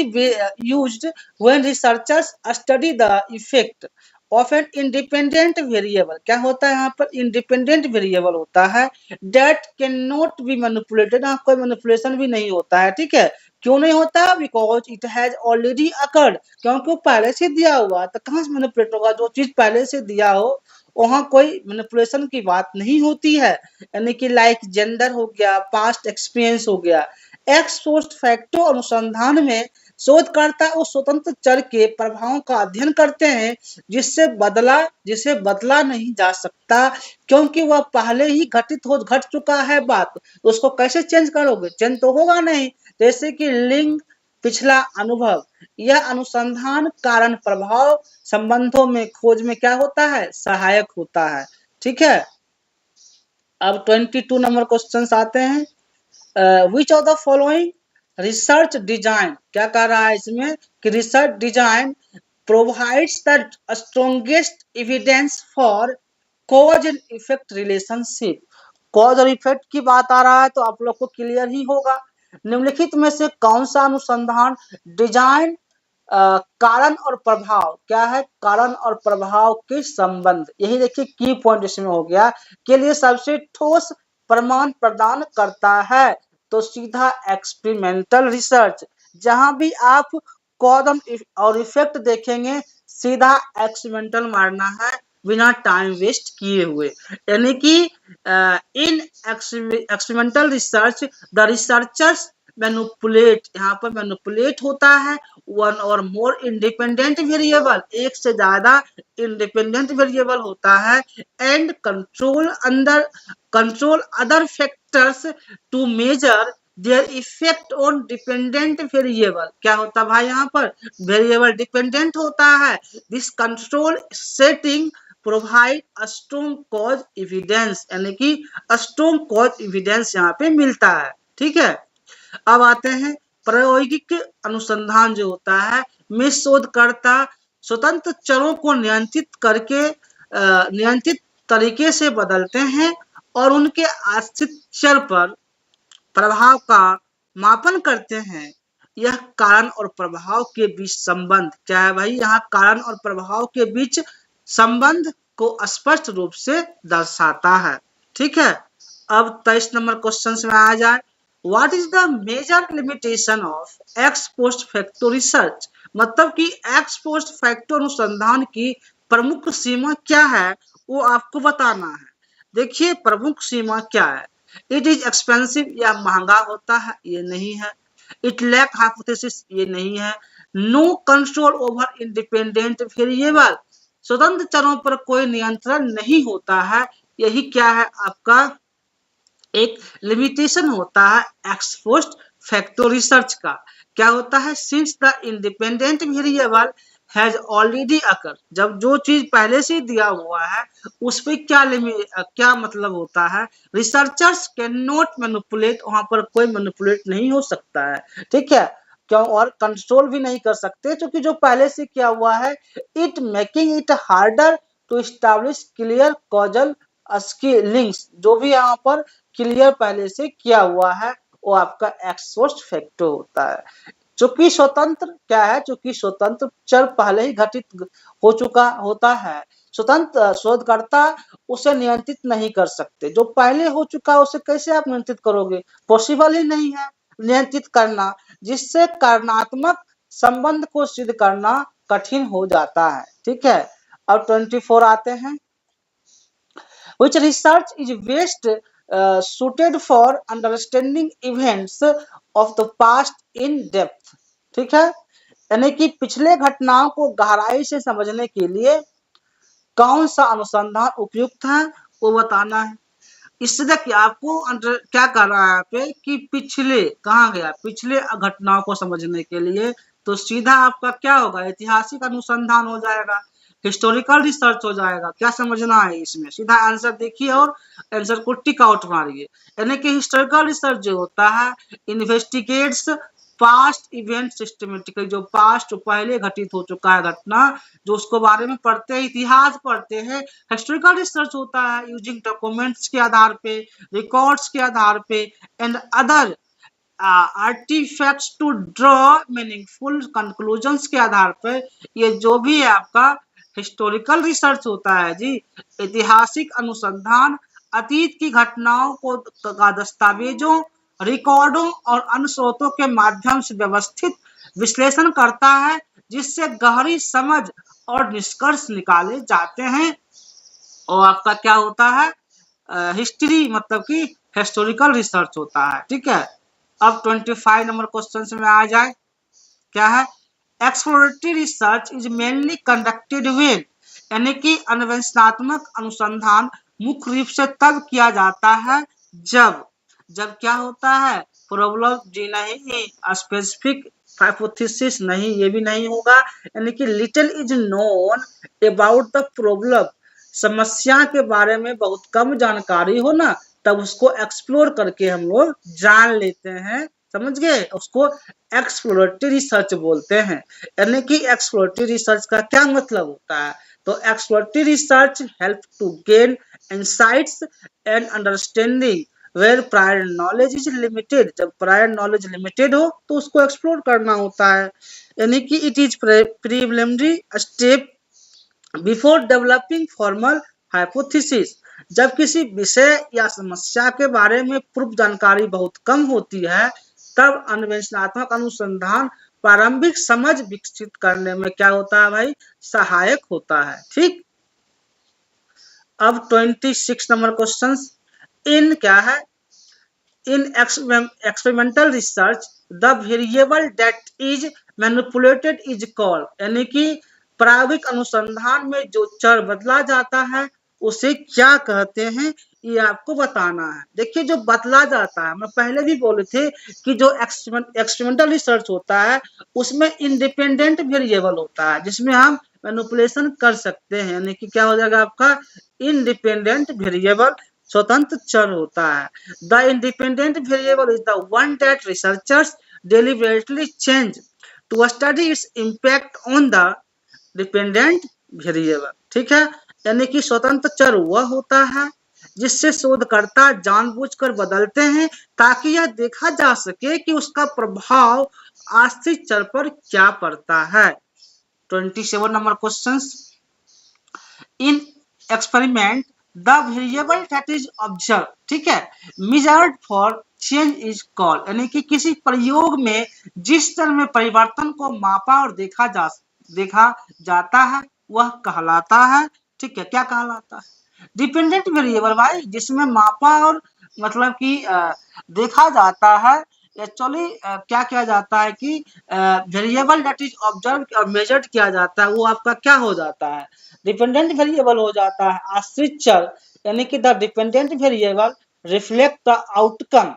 used when researchers study the effect of an independent variable। क्या होता है यहाँ पर? इंडिपेंडेंट वेरिएबल होता है, that cannot be manipulated। यहाँ कोई मैनिपुलेशन भी नहीं होता है। ठीक है। क्यों नहीं होता? Because it has already occurred. क्योंकि वो पहले से दिया हुआ, तो कहाँ से मैनिपुलेट होगा? जो चीज पहले से दिया हो वहां कोई मैनिपुलेशन की बात नहीं होती है। यानी कि लाइक जेंडर हो गया, पास्ट एक्सपीरियंस हो गया। एक्स पोस्ट फैक्टो अनुसंधान में शोधकर्ता उस स्वतंत्र चर के प्रभावों का अध्ययन करते हैं जिसे बदला नहीं जा सकता, क्योंकि वह पहले ही घट चुका है बात। तो उसको कैसे चेंज करोगे? चेंज तो होगा नहीं। जैसे कि लिंग, पिछला अनुभव। यह अनुसंधान कारण प्रभाव संबंधों में खोज में क्या होता है? सहायक होता है। ठीक है। अब 22 नंबर क्वेश्चन आते हैं। विच of the following research design. क्या कह रहा है इसमें कि research design provides the strongest evidence for cause and effect relationship. Cause और इफेक्ट की बात आ रहा है तो आप लोग को क्लियर ही होगा। निम्नलिखित में से कौन सा अनुसंधान डिजाइन कारण और प्रभाव, क्या है? कारण और प्रभाव के संबंध, यही देखिए की पॉइंट इसमें हो गया, के लिए सबसे ठोस प्रमाण प्रदान करता है। तो सीधा एक्सपेरिमेंटल रिसर्च। जहां भी आप कॉज और इफेक्ट देखेंगे, सीधा एक्सपेरिमेंटल मारना है बिना टाइम वेस्ट किए हुए। यानी कि in experimental research the researchers manipulate, यहाँ पर मैनिपुलेट होता है वन और मोर इंडिपेंडेंट वेरिएबल, एक से ज्यादा इंडिपेंडेंट वेरिएबल होता है, and control other factors to measure their effect on dependent variable. क्या होता है भाई? यहाँ पर वेरिएबल डिपेंडेंट होता है। This control setting provide strong cause evidence, यानी कि स्ट्रॉन्ग कॉज एविडेंस यहाँ पे मिलता है। ठीक है। अब आते हैं प्रायोगिक अनुसंधान जो होता है में शोधकर्ता स्वतंत्र चरों को नियंत्रित तरीके से बदलते हैं और उनके आश्रित चर पर प्रभाव का मापन करते हैं। यह कारण और प्रभाव के बीच संबंध, क्या है भाई? यहाँ कारण और प्रभाव के बीच संबंध को स्पष्ट रूप से दर्शाता है। ठीक है। अब 23 नंबर क्वेश्चन में आ जाए। What is the major limitation of ex post facto research, मतलब कि एक्स पोस्ट फैक्टो अनुसंधान की प्रमुख सीमा क्या है वो आपको बताना है। देखिए प्रमुख सीमा क्या है, इट इज एक्सपेंसिव या महंगा होता है, ये नहीं है। इट लैक हाइपोथेसिस, ये नहीं है। No control over independent variable, स्वतंत्र चरों पर कोई नियंत्रण नहीं होता है, यही क्या है आपका एक लिमिटेशन होता है एक्स पोस्ट फैक्टो रिसर्च का। क्या होता है, since the independent variable has already occur, जब जो चीज पहले से दिया हुआ है उस पर क्या मतलब होता है, रिसर्चर्स कैन नॉट मैनिपुलेट, वहां पर कोई मैनिपुलेट नहीं हो सकता है, ठीक है। क्यों, और कंट्रोल भी नहीं कर सकते क्योंकि जो पहले से किया हुआ है, it making it harder to establish clear causal links, जो भी यहाँ पर क्लियर पहले से किया हुआ है वो आपका एक्स पोस्ट फैक्टो होता है। चूंकि स्वतंत्र क्या है, चूंकि स्वतंत्र चर पहले ही घटित हो चुका होता है, स्वतंत्र शोधकर्ता उसे नियंत्रित नहीं कर सकते। जो पहले हो चुका है उसे कैसे आप नियंत्रित करोगे, पॉसिबल ही नहीं है नियंत्रित करना, जिससे कारणात्मक संबंध को सिद्ध करना कठिन हो जाता है, ठीक है। अब 24 आते हैं, which research is best suited for understanding events of the past in depth, ठीक है। यानी कि पिछले घटनाओं को गहराई से समझने के लिए कौन सा अनुसंधान उपयुक्त है वो बताना है। इससे देखिए आपको क्या कर रहा है यहाँ पे कि पिछले कहाँ गया, पिछले घटनाओं को समझने के लिए तो सीधा आपका क्या होगा, ऐतिहासिक अनुसंधान हो जाएगा, हिस्टोरिकल रिसर्च हो जाएगा। क्या समझना है इसमें, सीधा आंसर देखिए और आंसर को टिक आउट मारिए। यानी कि हिस्टोरिकल रिसर्च जो होता है, इन्वेस्टिगेट्स पास्ट इवेंट सिस्टमेटिकली, जो पास्ट पहले घटित हो चुका है घटना, जो उसको बारे में पढ़ते हैं, इतिहास पढ़ते हैं। हिस्टोरिकल रिसर्च होता है यूजिंग डॉक्यूमेंट्स के आधार पे, रिकॉर्ड्स के आधार पे and other artefacts to draw meaningful conclusions के आधार पर। ये जो भी है आपका हिस्टोरिकल रिसर्च होता है जी, ऐतिहासिक अनुसंधान अतीत की घटनाओं को का दस्तावेजों, रिकॉर्डों और अन्य स्रोतों के माध्यम से व्यवस्थित विश्लेषण करता है, जिससे गहरी समझ और निष्कर्ष निकाले जाते हैं। और आपका क्या होता है, हिस्ट्री मतलब कि हिस्टोरिकल रिसर्च होता है, ठीक है। अब 25 नंबर क्वेश्चन में आ जाए, क्या है, exploratory research is mainly conducted when, यानी कि अन्वेषणात्मक अनुसंधान मुख्य रूप से तब किया जाता है जब क्या होता है, प्रॉब्लम जी नहीं, स्पेसिफिक हाइपोथेसिस नहीं, ये भी नहीं होगा। यानी कि little is known about the problem, समस्या के बारे में बहुत कम जानकारी हो ना, तब उसको एक्सप्लोर करके हम लोग जान लेते हैं, समझ गए, उसको एक्सप्लोरेटरी रिसर्च बोलते हैं। यानी कि एक्सप्लोरेटरी रिसर्च का क्या मतलब होता है, तो exploratory research help to gain insights and understanding where prior knowledge is limited, जब प्रायर नॉलेज लिमिटेड हो तो उसको एक्सप्लोर करना होता है। यानी कि it is preliminary step before developing formal hypothesis, जब किसी विषय या समस्या के बारे में पूर्व जानकारी बहुत कम होती है, तब अन्वेषणात्मक अनुसंधान प्रारंभिक समझ विकसित करने में क्या होता है भाई, सहायक होता है, ठीक। अब 26 नंबर क्वेश्चन, इन क्या है, in experimental research the variable that is manipulated is called, यानी कि प्रायोगिक अनुसंधान में जो चर बदला जाता है उसे क्या कहते हैं, ये आपको बताना है। देखिए जो बदला जाता है, मैं पहले भी बोले थे कि जो एक्सपेरिमेंटल रिसर्च होता है उसमें इंडिपेंडेंट वेरिएबल होता है जिसमें हम मैनिपुलेशन कर सकते हैं, यानी कि क्या हो जाएगा आपका इंडिपेंडेंट वेरिएबल, स्वतंत्र चर होता है। The independent variable is the one that researchers deliberately change to study its impact on the dependent variable, ठीक है। यानी कि स्वतंत्र चर वह होता है जिससे शोधकर्ता जानबूझकर बदलते हैं ताकि यह देखा जा सके कि उसका प्रभाव आश्रित चर पर क्या पड़ता है। 27 number question, in experiment the variable that is observe, ठीक है, measured for change is called, यानी कि किसी प्रयोग में जिस तरह में परिवर्तन को मापा और देखा जाता है वह कहलाता है, ठीक है, क्या कहलाता है, डिपेंडेंट वेरिएबल भाई, जिसमें मापा और मतलब कि देखा जाता है। एक्चुअली क्या किया जाता है कि वेरिएबल दैट इज ऑब्जर्व और मेजर्ड किया जाता है, वो आपका क्या हो जाता है, डिपेंडेंट वेरिएबल हो जाता है, आश्रित चर, यानी कि the dependent variable reflect the outcome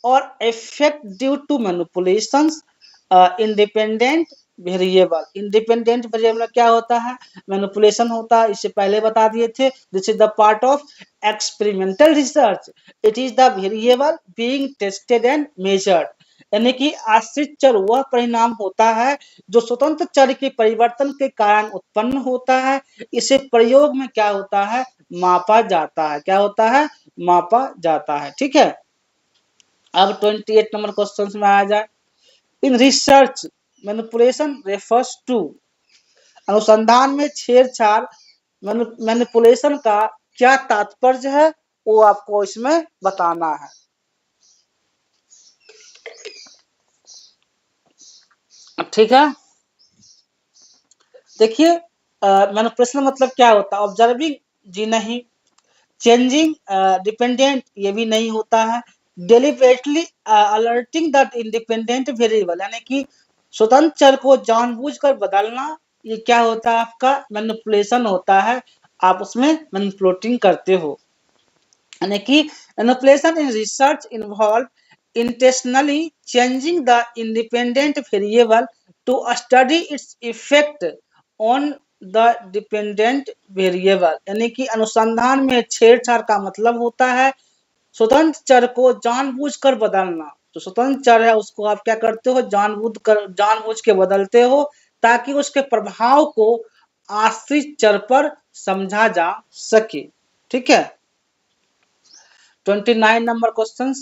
और effect due to manipulations independent variable क्या होता है, मैनिपुलेशन होता है, इससे पहले बता दिए थे, this is the part of experimental research, it is the variable being tested and measured, यानी कि आश्रित चर वह परिणाम होता है जो स्वतंत्र चर के परिवर्तन के कारण उत्पन्न होता है, इसे प्रयोग में क्या होता है, मापा जाता है, क्या होता है, मापा जाता है, ठीक है। अब 28 नंबर क्वेश्चन में आ जाए, in research manipulation refers to, अनुसंधान में छेड़छाड़ मैनिपुलेशन का क्या तात्पर्य है वो आपको इसमें बताना है। ठीक है, देखिए मैनिपुलेशन मतलब क्या होता है, ऑब्जर्विंग जी नहीं, चेंजिंग डिपेंडेंट ये भी नहीं होता है, deliberately alerting the independent variable, यानी कि स्वतंत्र चर को जानबूझकर बदलना, ये क्या होता है, आपका मैनिपुलेशन होता है, आप उसमें मैनिपुलेटिंग करते हो, यानी कि manipulation in research involve intentionally changing the independent variable to study its effect on the dependent variable, यानी कि अनुसंधान में छेड़छाड़ का मतलब होता है स्वतंत्र चर को जानबूझकर बदलना, तो स्वतंत्र चर है उसको आप क्या करते हो, जानबूझ के बदलते हो ताकि उसके प्रभाव को आश्रित चर पर समझा जा सके, ठीक है। 29 number question,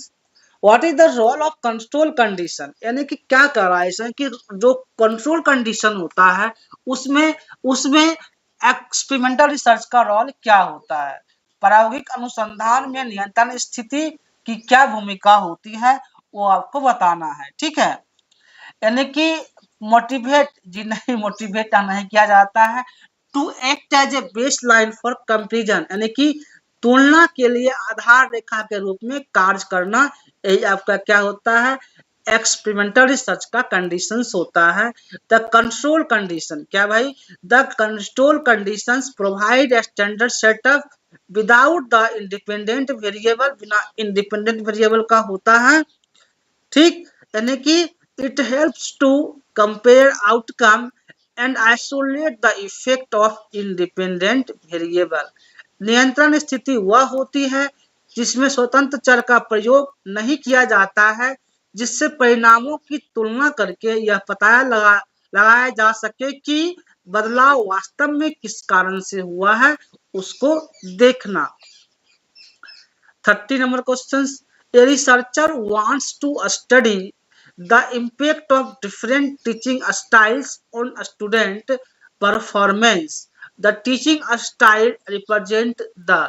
what is the role of control condition, यानी कि क्या कर रहा है इसमें कि जो कंट्रोल कंडीशन होता है उसमें उसमें एक्सपेरिमेंटल रिसर्च का रोल क्या होता है, प्रायोगिक अनुसंधान में नियंत्रण स्थिति की क्या भूमिका होती है वो आपको बताना है, ठीक है, यानी कि मोटिवेट जी नहीं, मोटिवेट नहीं किया जाता है, to act as a base line for comparison, यानी कि तुलना के लिए आधार रेखा के रूप में कार्य करना, यही आपका क्या होता है, एक्सपेरिमेंटल रिसर्च का कंडीशंस होता है। द कंट्रोल कंडीशन क्या भाई, the control conditions provide a standard setup without the independent variable, बिना इंडिपेंडेंट वेरिएबल का होता है, ठीक, यानी कि it helps to compare outcome and isolate the effect of independent variable. नियंत्रण स्थिति वह होती है जिसमें स्वतंत्र चर का प्रयोग नहीं किया जाता है, जिससे परिणामों की तुलना करके यह पता लगाया जा सके कि बदलाव वास्तव में किस कारण से हुआ है, उसको देखना। 30 number question, a researcher wants to study the impact of different teaching styles on student performance, the teaching style represent the,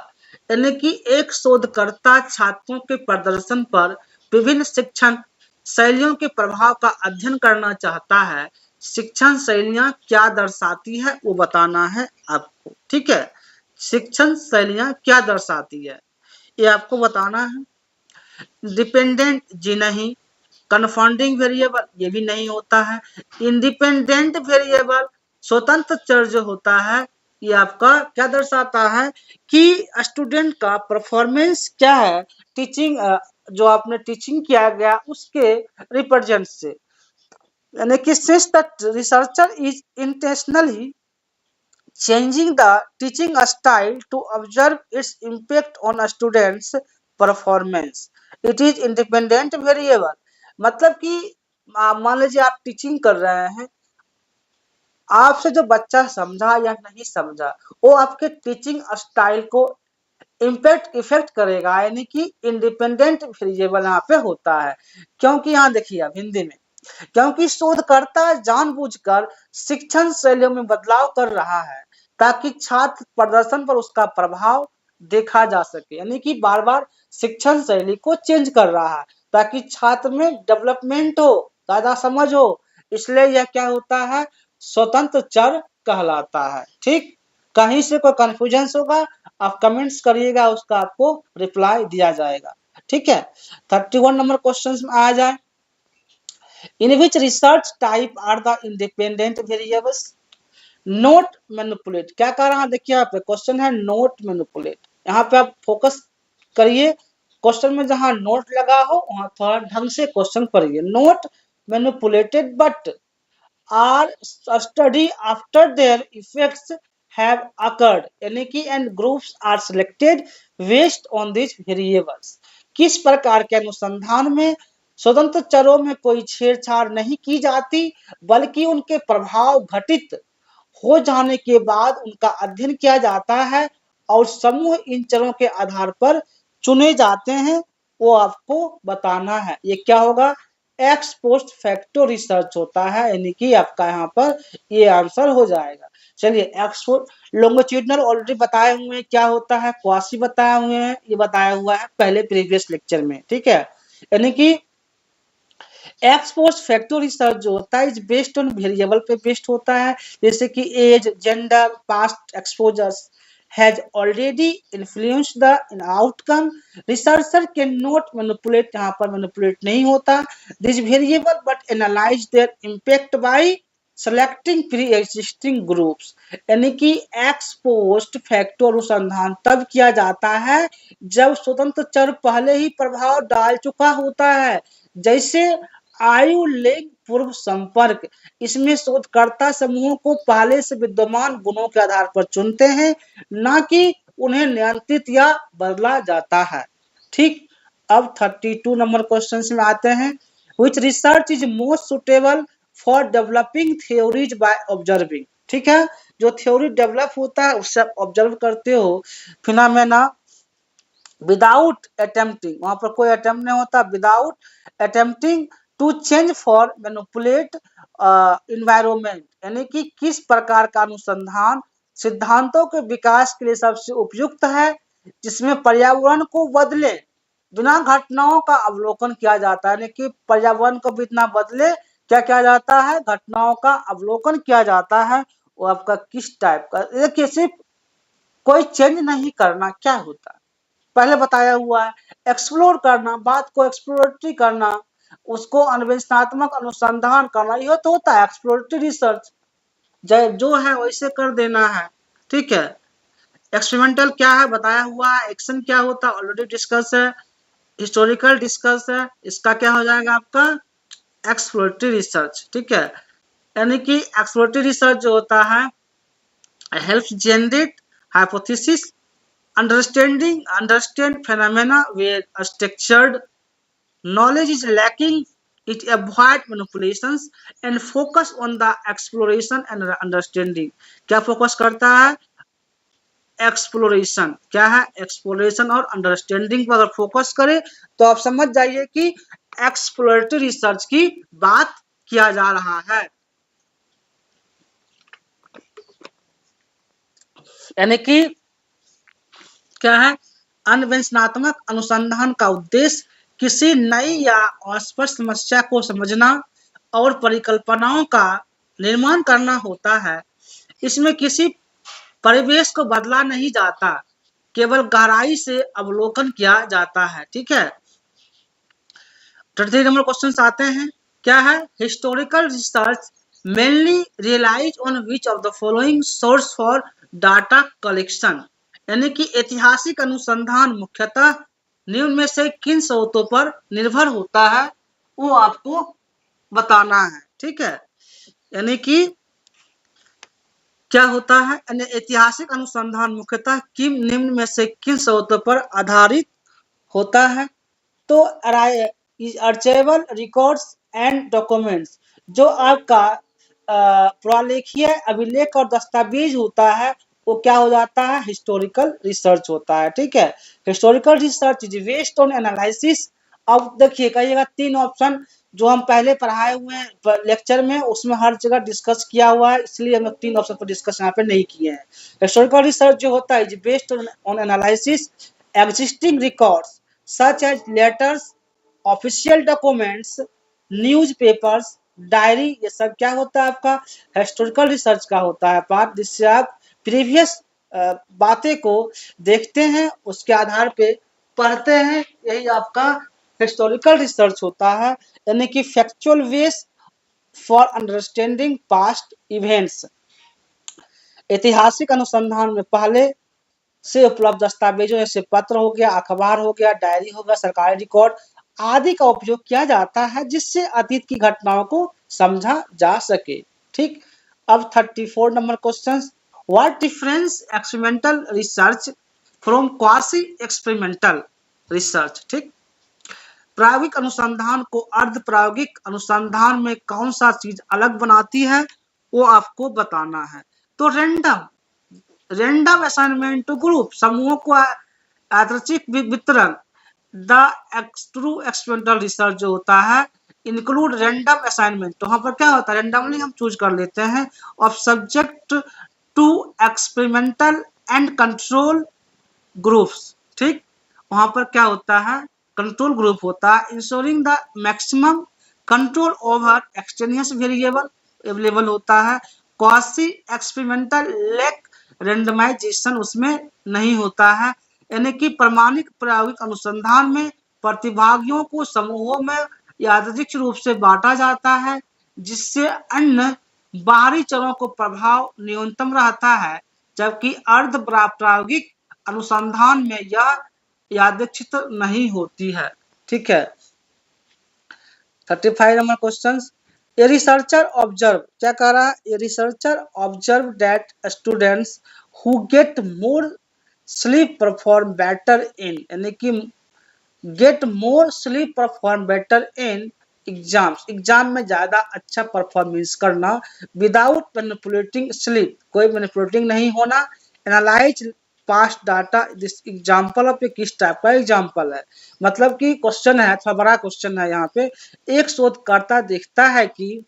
यानी कि एक शोधकर्ता छात्रों के प्रदर्शन पर विभिन्न शिक्षण शैलियों के प्रभाव का अध्ययन करना चाहता है, शिक्षण शैलियां क्या दर्शाती है वो बताना है आपको, ठीक है, शिक्षण शैलियां क्या दर्शाती है ये आपको बताना है। डिपेंडेंट जी नहीं, कन्फाउंडिंग वेरिएबल ये भी नहीं होता है, इंडिपेंडेंट वेरिएबल स्वतंत्र चर जो होता है ये आपका क्या दर्शाता है कि स्टूडेंट का परफॉर्मेंस क्या है, टीचिंग जो आपने टीचिंग किया गया उसके रिप्रेजेंट से, यानी कि since the researcher is intentionally changing the teaching style to observe its impact on a student's performance, it is independent variable, मतलब कि मान लीजिए आप टीचिंग कर रहे हैं, आपसे जो बच्चा समझा या नहीं समझा वो आपके टीचिंग स्टाइल को इफेक्ट करेगा, यानी कि इंडिपेंडेंट वेरिएबल यहाँ पे होता है, क्योंकि यहाँ देखिए आप हिंदी में, क्योंकि शोधकर्ता जानबूझकर शिक्षण शैलियों में बदलाव कर रहा है ताकि छात्र प्रदर्शन पर उसका प्रभाव देखा जा सके, यानी कि बार बार शिक्षण शैली को चेंज कर रहा है ताकि छात्र में डेवलपमेंट हो, ज्यादा समझ हो, इसलिए यह क्या होता है, स्वतंत्र चर कहलाता है। ठीक, कहीं से कोई कंफ्यूजन होगा आप कमेंट्स करिएगा, उसका आपको रिप्लाई दिया जाएगा। ठीक है, 31 नंबर क्वेश्चन में आ जाए, in which research type are the independent variables not manipulate. क्या कह रहा है, देखिए यहाँ पे क्वेश्चन है नोट मैनिपुलेट, यहाँ पे आप फोकस करिए, क्वेश्चन में जहां नोट लगा हो वहां थोड़ा ढंग से क्वेश्चन पढ़िए। Not manipulated but are study after their effects have occurred, यानी कि and groups are selected based on this variables. किस प्रकार के अनुसंधान में स्वतंत्र चरों में कोई छेड़छाड़ नहीं की जाती, बल्कि उनके प्रभाव घटित हो जाने के बाद उनका अध्ययन किया जाता है और समूह इन चरों के आधार पर चुने जाते हैं, वो आपको बताना है। ये क्या होगा, एक्स पोस्ट फैक्टो रिसर्च होता है, यानी कि आपका यहाँ पर ये आंसर हो जाएगा। चलिए, एक्स लॉन्गिट्यूडिनल ऑलरेडी बताए हुए हैं क्या होता है, क्वासी बताए हुए हैं, ये बताया हुआ है पहले प्रीवियस लेक्चर में। ठीक है, यानी कि एक्स पोस्ट फैक्टो रिसर्च जो होता है इज बेस्ड ऑन वेरिएबल पे बेस्ड होता है, जैसे कि age, gender, past exposures has already influenced the outcome. Researcher cannot manipulate, यहाँ पर manipulate नहीं होता this variable but analyze their impact by selecting pre-existing groups, यानी कि एक्स पोस्ट फैक्टो अनुसंधान तब किया जाता है जब स्वतंत्र चर पहले ही प्रभाव डाल चुका होता है, जैसे आयु, लिंग, पूर्व संपर्क। इसमें शोधकर्ता समूहों को पहले से विद्यमान गुणों के आधार पर चुनते हैं, न कि उन्हें नियंत्रित या बदला जाता है। ठीक, अब 32 नंबर क्वेश्चन में आते हैं, which research is most suitable for developing theories by observing. ठीक है, जो थ्योरी डेवलप होता है उससे आप ऑब्जर्व करते हो, फिनोमेना विदाउट अटेम्प्टिंग, वहां पर कोई अटेम्प्ट नहीं होता, without attempting to change for manipulate environment, यानी कि किस प्रकार का अनुसंधान सिद्धांतों के विकास के लिए सबसे उपयुक्त है जिसमें पर्यावरण को बदले बिना घटनाओं का अवलोकन किया जाता है, यानी कि पर्यावरण को बिना बदले क्या किया जाता है, घटनाओं का अवलोकन किया जाता है। वो आपका किस टाइप का, देखिए सिर्फ कोई चेंज नहीं करना क्या होता है, पहले बताया हुआ है, एक्सप्लोर करना, बात को एक्सप्लोरेटरी करना, उसको अन्वेषणात्मक अनुसंधान करना, यह तो होता है एक्सप्लोरेटरी रिसर्च, जो है वैसे कर देना है। ठीक है, एक्सपेरिमेंटल क्या है बताया हुआ है, एक्शन क्या होता है ऑलरेडी डिस्कस है, हिस्टोरिकल डिस्कस है, इसका क्या हो जाएगा आपका एक्सप्लोरेटरी रिसर्च। ठीक है, यानी कि एक्सप्लोरेटरी रिसर्च जो होता है helps generate hypothesis, understand phenomena where a structured knowledge is lacking, it avoid manipulations and focus on the exploration and understanding। क्या फोकस करता है, एक्सप्लोरेशन, क्या है एक्सप्लोरेशन और अंडरस्टैंडिंग पर अगर फोकस करे तो आप समझ जाइए कि एक्सप्लोरेटरी रिसर्च की बात किया जा रहा है। यानी कि क्या है, अन्वेषणात्मक अनुसंधान का उद्देश्य किसी नई या अस्पष्ट समस्या को समझना और परिकल्पनाओं का निर्माण करना होता है। इसमें किसी परिवेश को बदला नहीं जाता, केवल गहराई से अवलोकन किया जाता है। ठीक है, 33 नंबर क्वेश्चन आते हैं, क्या है, historical research mainly realise on which of the following source for data collection, यानी कि ऐतिहासिक अनुसंधान मुख्यतः निम्न में से किन स्रोतों पर निर्भर होता है वो आपको बताना है। ठीक है, यानी कि क्या होता है, ऐतिहासिक अनुसंधान मुख्यतः किन निम्न में से किन स्रोतों पर आधारित होता है, तो आर्काइवल रिकॉर्ड्स एंड डॉक्यूमेंट्स, जो आपका पुरालेखीय अभिलेख और दस्तावेज होता है वो क्या हो जाता है, हिस्टोरिकल रिसर्च होता है। ठीक है, historical research is based on analysis. अब देखिए कहिएगा 3 ऑप्शन जो हम पहले पढ़ाए हुए हैं लेक्चर में, उसमें हर जगह डिस्कस किया हुआ है, इसलिए हम 3 ऑप्शन पर डिस्कस यहाँ पे नहीं किए हैं। हिस्टोरिकल रिसर्च जो होता है is based on analysis existing records such as letters, official documents, newspapers, diary, ये सब क्या होता है आपका हिस्टोरिकल रिसर्च का होता है पार्ट, जिससे आप प्रीवियस बातें को देखते हैं, उसके आधार पे पढ़ते हैं, यही आपका हिस्टोरिकल रिसर्च होता है, यानी कि factual base for understanding past events. ऐतिहासिक अनुसंधान में पहले से उपलब्ध दस्तावेजों जैसे पत्र हो गया, अखबार हो गया, डायरी हो गया, सरकारी रिकॉर्ड आदि का उपयोग किया जाता है, जिससे अतीत की घटनाओं को समझा जा सके। ठीक, अब 34 number question, what difference experimental research from quasi experimental research. ठीक, प्रायोगिक अनुसंधान को अर्ध प्रायोगिक अनुसंधान में कौन सा चीज अलग बनाती है, वो आपको बताना है। तो रैंडम असाइनमेंट टू ग्रुप, समूहों को यादृच्छिक वितरण। द ट्रू एक्सपेरिमेंटल रिसर्च जो होता है इंक्लूड रैंडम असाइनमेंट, तो वहां पर क्या होता है रैंडमली हम चूज कर लेते हैं of subject to experimental and control groups. ठीक, वहां पर क्या होता है कंट्रोल ग्रुप होता है, ensuring the maximum control over extraneous variable available होता है। क्वासी एक्सपेरिमेंटल लेक रेंडमाइजेशन उसमें नहीं होता है, यानी कि प्रमाणिक प्रायोगिक अनुसंधान में प्रतिभागियों को समूहों में यादृच्छिक रूप से बांटा जाता है, जिससे अन्य बाहरी चरों को प्रभाव न्यूनतम रहता है, जबकि अर्ध प्रायोगिक अनुसंधान में यह यादृच्छिक नहीं होती है। ठीक है, 35 number question, a researcher observe, क्या कह रहा है, a researcher observe that students who get more sleep perform better in, यानी कि get more sleep perform better in exams, exam में ज्यादा अच्छा परफॉर्मेंस करना, विदाउट मैनिपुलेटिंग स्लीप, कोई मैनिपुलेटिंग नहीं होना, analyse past data, this example of किस टाइप का एग्जाम्पल है, मतलब कि क्वेश्चन है थोड़ा बड़ा क्वेश्चन है यहाँ पे। एक शोधकर्ता देखता है कि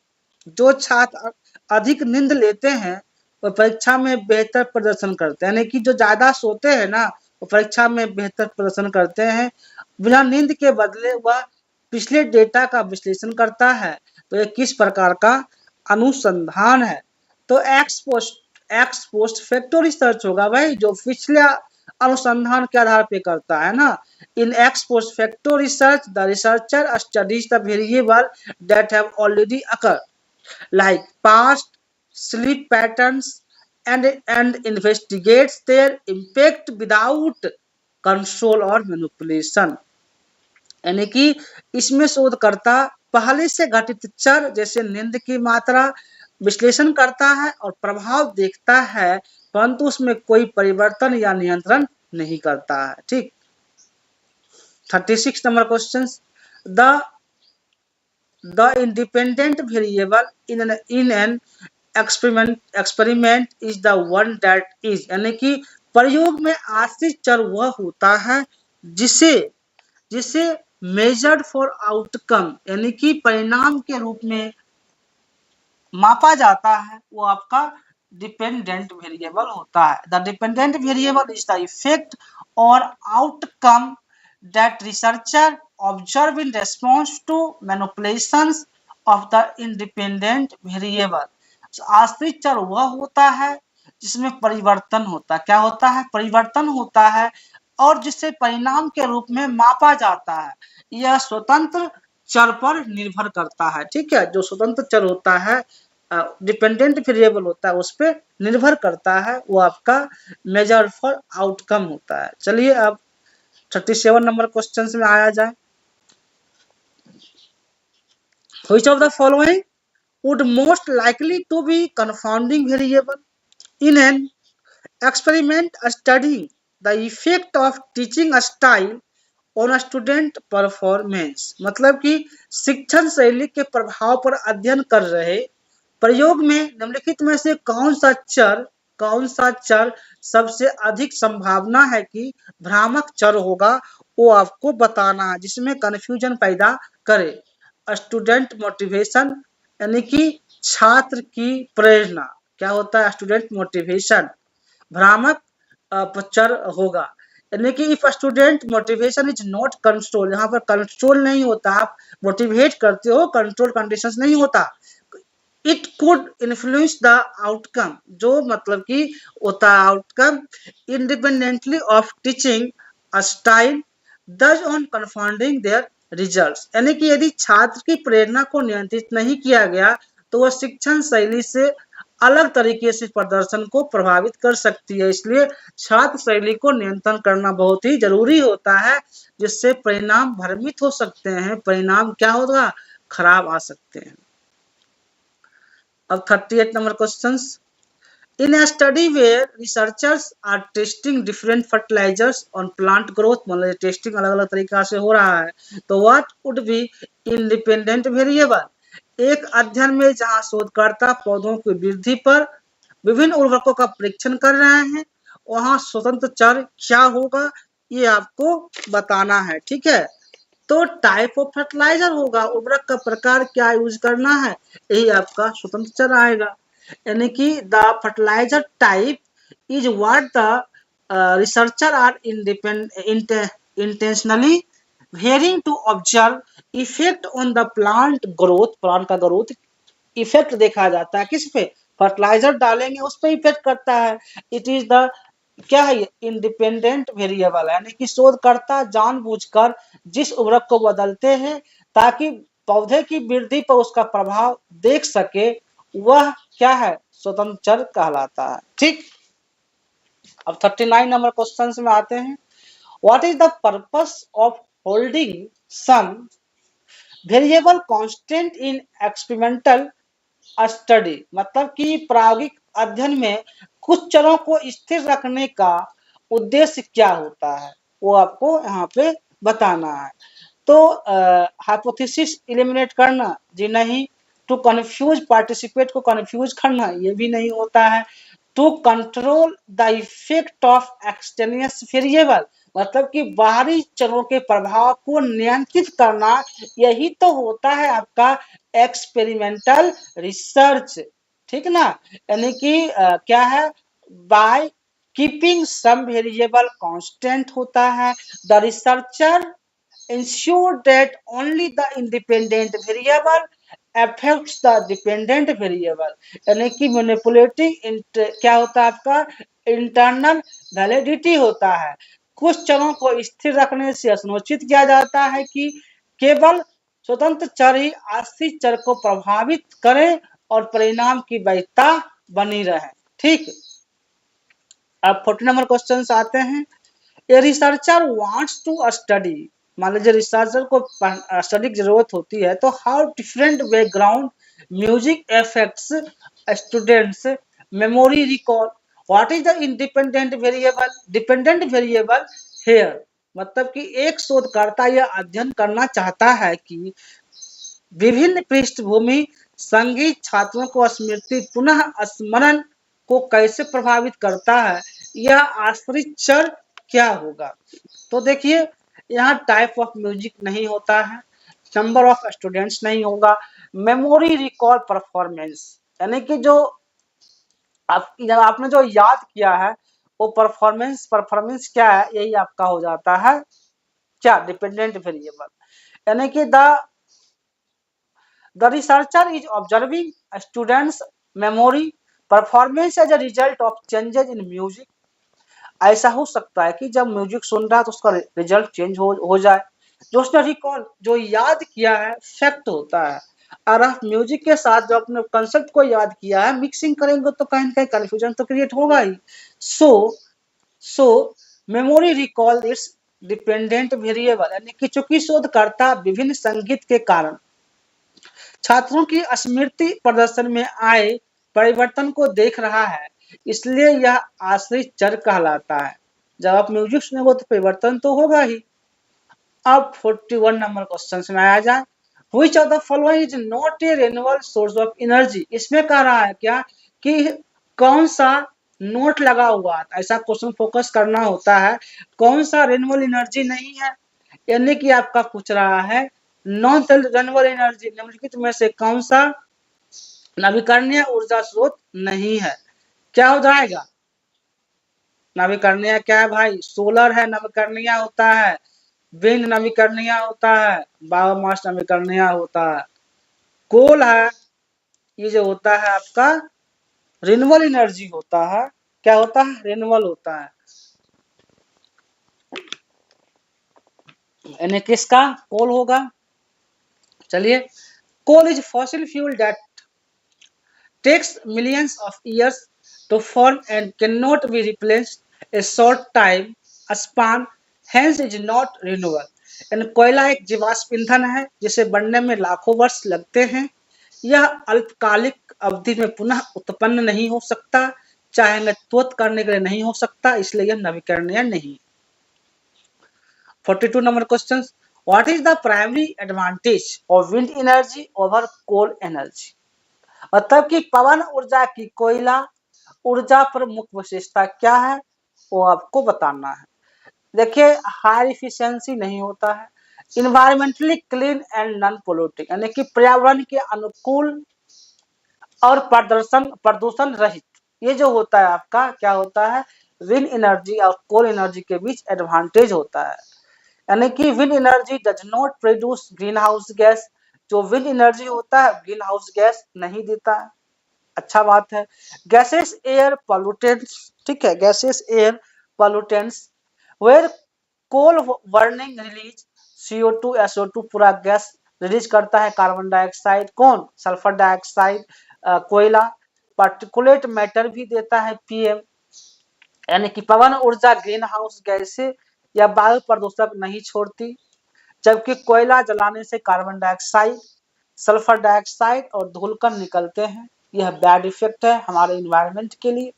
जो छात्र अधिक नींद लेते हैं वो परीक्षा में बेहतर प्रदर्शन करते हैं, यानी कि जो ज्यादा सोते हैं ना वो परीक्षा में बेहतर प्रदर्शन करते हैं, बिना नींद के बदले वह पिछले डेटा का विश्लेषण करता है। तो ये किस प्रकार का अनुसंधान है, तो एक्स पोस्ट फैक्टो रिसर्च होगा भाई, जो पिछले अनुसंधान के आधार पे करता है ना। In ex post facto research the researcher studies the variable that have already occur like past sleep patterns and investigates their impact without control or manipulation, यानी कि इसमें शोधकर्ता पहले से घटित चर जैसे नींद की मात्रा विश्लेषण करता है और प्रभाव देखता है, परंतु उसमें कोई परिवर्तन या नियंत्रण नहीं करता है। ठीक, 36 number question, the independent variable in an experiment is the one that is, यानी कि प्रयोग में आश्रित चर वह होता है जिसे मेजर्ड फॉर आउटकम, यानी कि परिणाम के रूप में मापा जाता है, वो आपका डिपेंडेंट वेरिएबल होता है। The dependent variable is the effect और outcome that researcher observe in response to manipulations of the independent variable. आश्रित चर वह होता है जिसमें परिवर्तन होता है, क्या होता है परिवर्तन होता है, और जिसे परिणाम के रूप में मापा जाता है। यह स्वतंत्र चर पर निर्भर करता है। ठीक है, जो स्वतंत्र चर होता है डिपेंडेंट वेरिएबल होता है उस पर निर्भर करता है, वो आपका मेजर फॉर आउटकम होता है। चलिए अब 37 नंबर क्वेश्चन में आया जाए। Which of the following would most likely to be confounding variable in an experiment studying the effect of teaching style on a student performance, मतलब कि शिक्षण शैली के प्रभाव पर अध्ययन कर रहे प्रयोग में निम्नलिखित में से कौन सा चर सबसे अधिक संभावना है कि भ्रामक चर होगा, वो आपको बताना है जिसमें कंफ्यूजन पैदा करे। स्टूडेंट मोटिवेशन, यानी कि छात्र की प्रेरणा। क्या होता है स्टूडेंट मोटिवेशन? भ्रामक अपचर होगा, यानी कि if student motivation is not control, यहाँ पर कंट्रोल नहीं होता, आप मोटिवेट करते हो, कंट्रोल कंडीशंस नहीं होता। It could influence the outcome, जो मतलब कि होता है outcome independently of teaching style दज ऑन कन्फाउंडिंग देयर रिजल्ट्स, यानी कि यदि छात्र की प्रेरणा को नियंत्रित नहीं किया गया तो वह शिक्षण शैली से अलग तरीके से प्रदर्शन को प्रभावित कर सकती है। इसलिए छात्र शैली को नियंत्रण करना बहुत ही जरूरी होता है, जिससे परिणाम भ्रमित हो सकते हैं, परिणाम क्या होगा, खराब आ सकते हैं। अब 38 number questions. In a study where researchers are testing different fertilizers on plant growth, मतलब टेस्टिंग अलग अलग तरीका से हो रहा है, तो what would be independent variable? एक अध्ययन में जहां शोधकर्ता पौधों की वृद्धि पर विभिन्न उर्वरकों का परीक्षण कर रहे हैं, वहां स्वतंत्र चर क्या होगा, ये आपको बताना है। ठीक है, तो टाइप ऑफ फर्टिलाइजर होगा, उर्वरक का प्रकार क्या यूज करना है, यही आपका स्वतंत्र चर आएगा। यानी कि the fertiliser type is what the researcher are intentionally varying to observe effect on the plant growth. Plant का ग्रोथ इफेक्ट देखा जाता है किस पे, फर्टिलाइजर डालेंगे उस पर इफेक्ट करता है। इट इज द क्या है, इंडिपेंडेंट वेरिएबल, यानी कि शोधकर्ता जानबूझकर जिस उर्वरक को बदलते हैं ताकि पौधे की वृद्धि पर उसका प्रभाव देख सके, वह क्या है, स्वतंत्र चर कहलाता है। ठीक, अब 39 नंबर क्वेश्चन में आते हैं। What is the purpose of holding some variable constant in experimental study, मतलब कि प्रायोगिक अध्ययन में कुछ चरों को स्थिर रखने का उद्देश्य क्या होता है, वो आपको यहाँ पे बताना है। तो हाइपोथेसिस एलिमिनेट करना जी नहीं, टू कंफ्यूज पार्टिसिपेट को कंफ्यूज करना ये भी नहीं होता है, to control the effect of extraneous variable, मतलब कि बाहरी चरों के प्रभाव को नियंत्रित करना, यही तो होता है आपका एक्सपेरिमेंटल रिसर्च। ठीक ना, यानी कि क्या है, by keeping some variable constant होता है, the researcher ensure that only the independent variable affects the dependent variable, यानी कि मैनिपुलेटिंग क्या होता है आपका इंटरनल वैलिडिटी होता है। कुछ चरों को स्थिर रखने से सुनिश्चित किया जाता है कि केवल स्वतंत्र चर ही आश्रित चर को प्रभावित करें और परिणाम की वैधता बनी रहे। ठीक, अब 40 नंबर क्वेश्चन आते हैं। A researcher wants to study, मान लीजिए रिसर्चर को स्टडी की जरूरत होती है, तो how different background music effects students memory recall, what is the independent variable, dependent variable here, मतलब कि एक शोधकर्ता यह अध्ययन करना चाहता है कि विभिन्न पृष्ठभूमि संगीत छात्रों को स्मृति पुनः स्मरण को कैसे प्रभावित करता है, यह आश्रित चर क्या होगा। तो देखिए यहाँ टाइप ऑफ म्यूजिक नहीं होता है, नंबर ऑफ स्टूडेंट्स नहीं होगा, मेमोरी रिकॉल परफॉर्मेंस, यानी कि जो आपने जो याद किया है वो परफॉर्मेंस क्या है, यही आपका हो जाता है क्या, डिपेंडेंट वेरिएबल। यानी कि the researcher is observing students memory performance as a result of changes in music. ऐसा हो सकता है कि जब म्यूजिक सुन रहा है तो उसका रिजल्ट चेंज हो जाए, जो उसने रिकॉल जो याद किया है फैक्ट होता है, और आप म्यूजिक के साथ जो अपने कंसेप्ट को याद किया है मिक्सिंग करेंगे तो कहीं ना कहीं कंफ्यूजन तो क्रिएट होगा ही। So memory recall it's dependent variable, यानी कि चूंकि शोधकर्ता विभिन्न संगीत के कारण छात्रों की स्मृति प्रदर्शन में आए परिवर्तन को देख रहा है, इसलिए यह आश्रित चर कहलाता है। जब आप म्यूजिक सुनेंगे तो परिवर्तन तो होगा ही। अब 41 नंबर क्वेश्चन में आया जाए, which of the following is not a renewable source of energy, इसमें कह रहा है क्या कि कौन सा नोट लगा हुआ है, ऐसा क्वेश्चन फोकस करना होता है, कौन सा रिन्यूएबल एनर्जी नहीं है, यानी कि आपका पूछ रहा है नॉन सेल्फ रिन्यूएबल एनर्जी निम्नलिखित में से कौन सा नवीकरणीय ऊर्जा स्रोत नहीं है? क्या हो जाएगा? नवीकरणीय क्या है भाई? सोलर है, नवीकरणीय होता है, विंड नवीकरणीय होता है, बायोमास नवीकरणीय होता है, कोल है, ये जो होता है आपका रिन्यूएबल एनर्जी होता है। क्या होता है? रिन्यूएबल होता है। यानी किसका? कोल होगा। चलिए, coal is fossil fuel that takes millions of years to form and cannot be replaced a short time span, hence is not renewable। यानी कोयला एक जीवाश्म ईंधन है जिसे बनने में लाखों वर्ष लगते हैं। यह अल्पकालिक अवधि में पुनः उत्पन्न नहीं हो सकता, चाहेंगे तुरंत करने के लिए नहीं हो सकता, इसलिए यह नवीकरणीय नहीं। 42 number question, what is the primary advantage of wind energy over coal energy? मतलब कि पवन ऊर्जा की कोयला ऊर्जा पर मुख्य विशेषता क्या है, वो आपको बताना है। देखिए, हाई इफिशियंसी नहीं होता है, environmentally clean and non polluting, यानी कि पर्यावरण के अनुकूल और प्रदूषण रहित। ये जो होता है आपका क्या होता है? विंड एनर्जी और कोल एनर्जी के बीच एडवांटेज होता है। यानी कि wind energy does not produce green house gas, जो विंड एनर्जी होता है ग्रीन हाउस गैस नहीं देता है। अच्छा बात है। गैसेस एयर पॉल्यूटेंट्स, ठीक है, gases air pollutants where coal burning release CO2 SO2 पूरा गैस रिलीज करता है, कार्बन डाइऑक्साइड, कौन? सल्फर डाइऑक्साइड, कोयला पार्टिकुलेट मैटर भी देता है PM। यानी कि पवन ऊर्जा ग्रीन हाउस गैस या वायु प्रदूषक नहीं छोड़ती, जबकि कोयला जलाने से कार्बन डाइऑक्साइड, सल्फर डाइऑक्साइड और धूलकण निकलते हैं। यह बैड इफेक्ट है हमारे इन्वायरमेंट के लिए।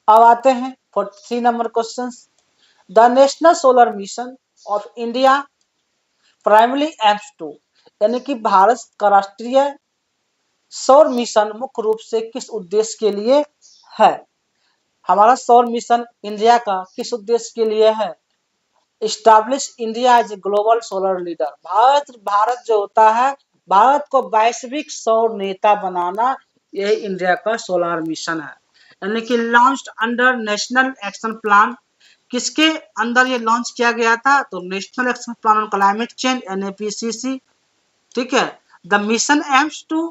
अब आते हैं 43 number question, the national solar mission of India primary aims to, यानी कि भारत का राष्ट्रीय सौर मिशन मुख्य रूप से किस उद्देश्य के लिए है? हमारा सौर मिशन इंडिया का किस उद्देश्य के लिए है? Establish India as a global solar leader, भारत जो होता है, भारत को वैश्विक सौर नेता बनाना, यही इंडिया का सोलर मिशन है। यानी कि launched under national action plan, किसके अंदर ये लॉन्च किया गया था? तो national action plan on climate change NAPCC, ठीक है। The mission aims to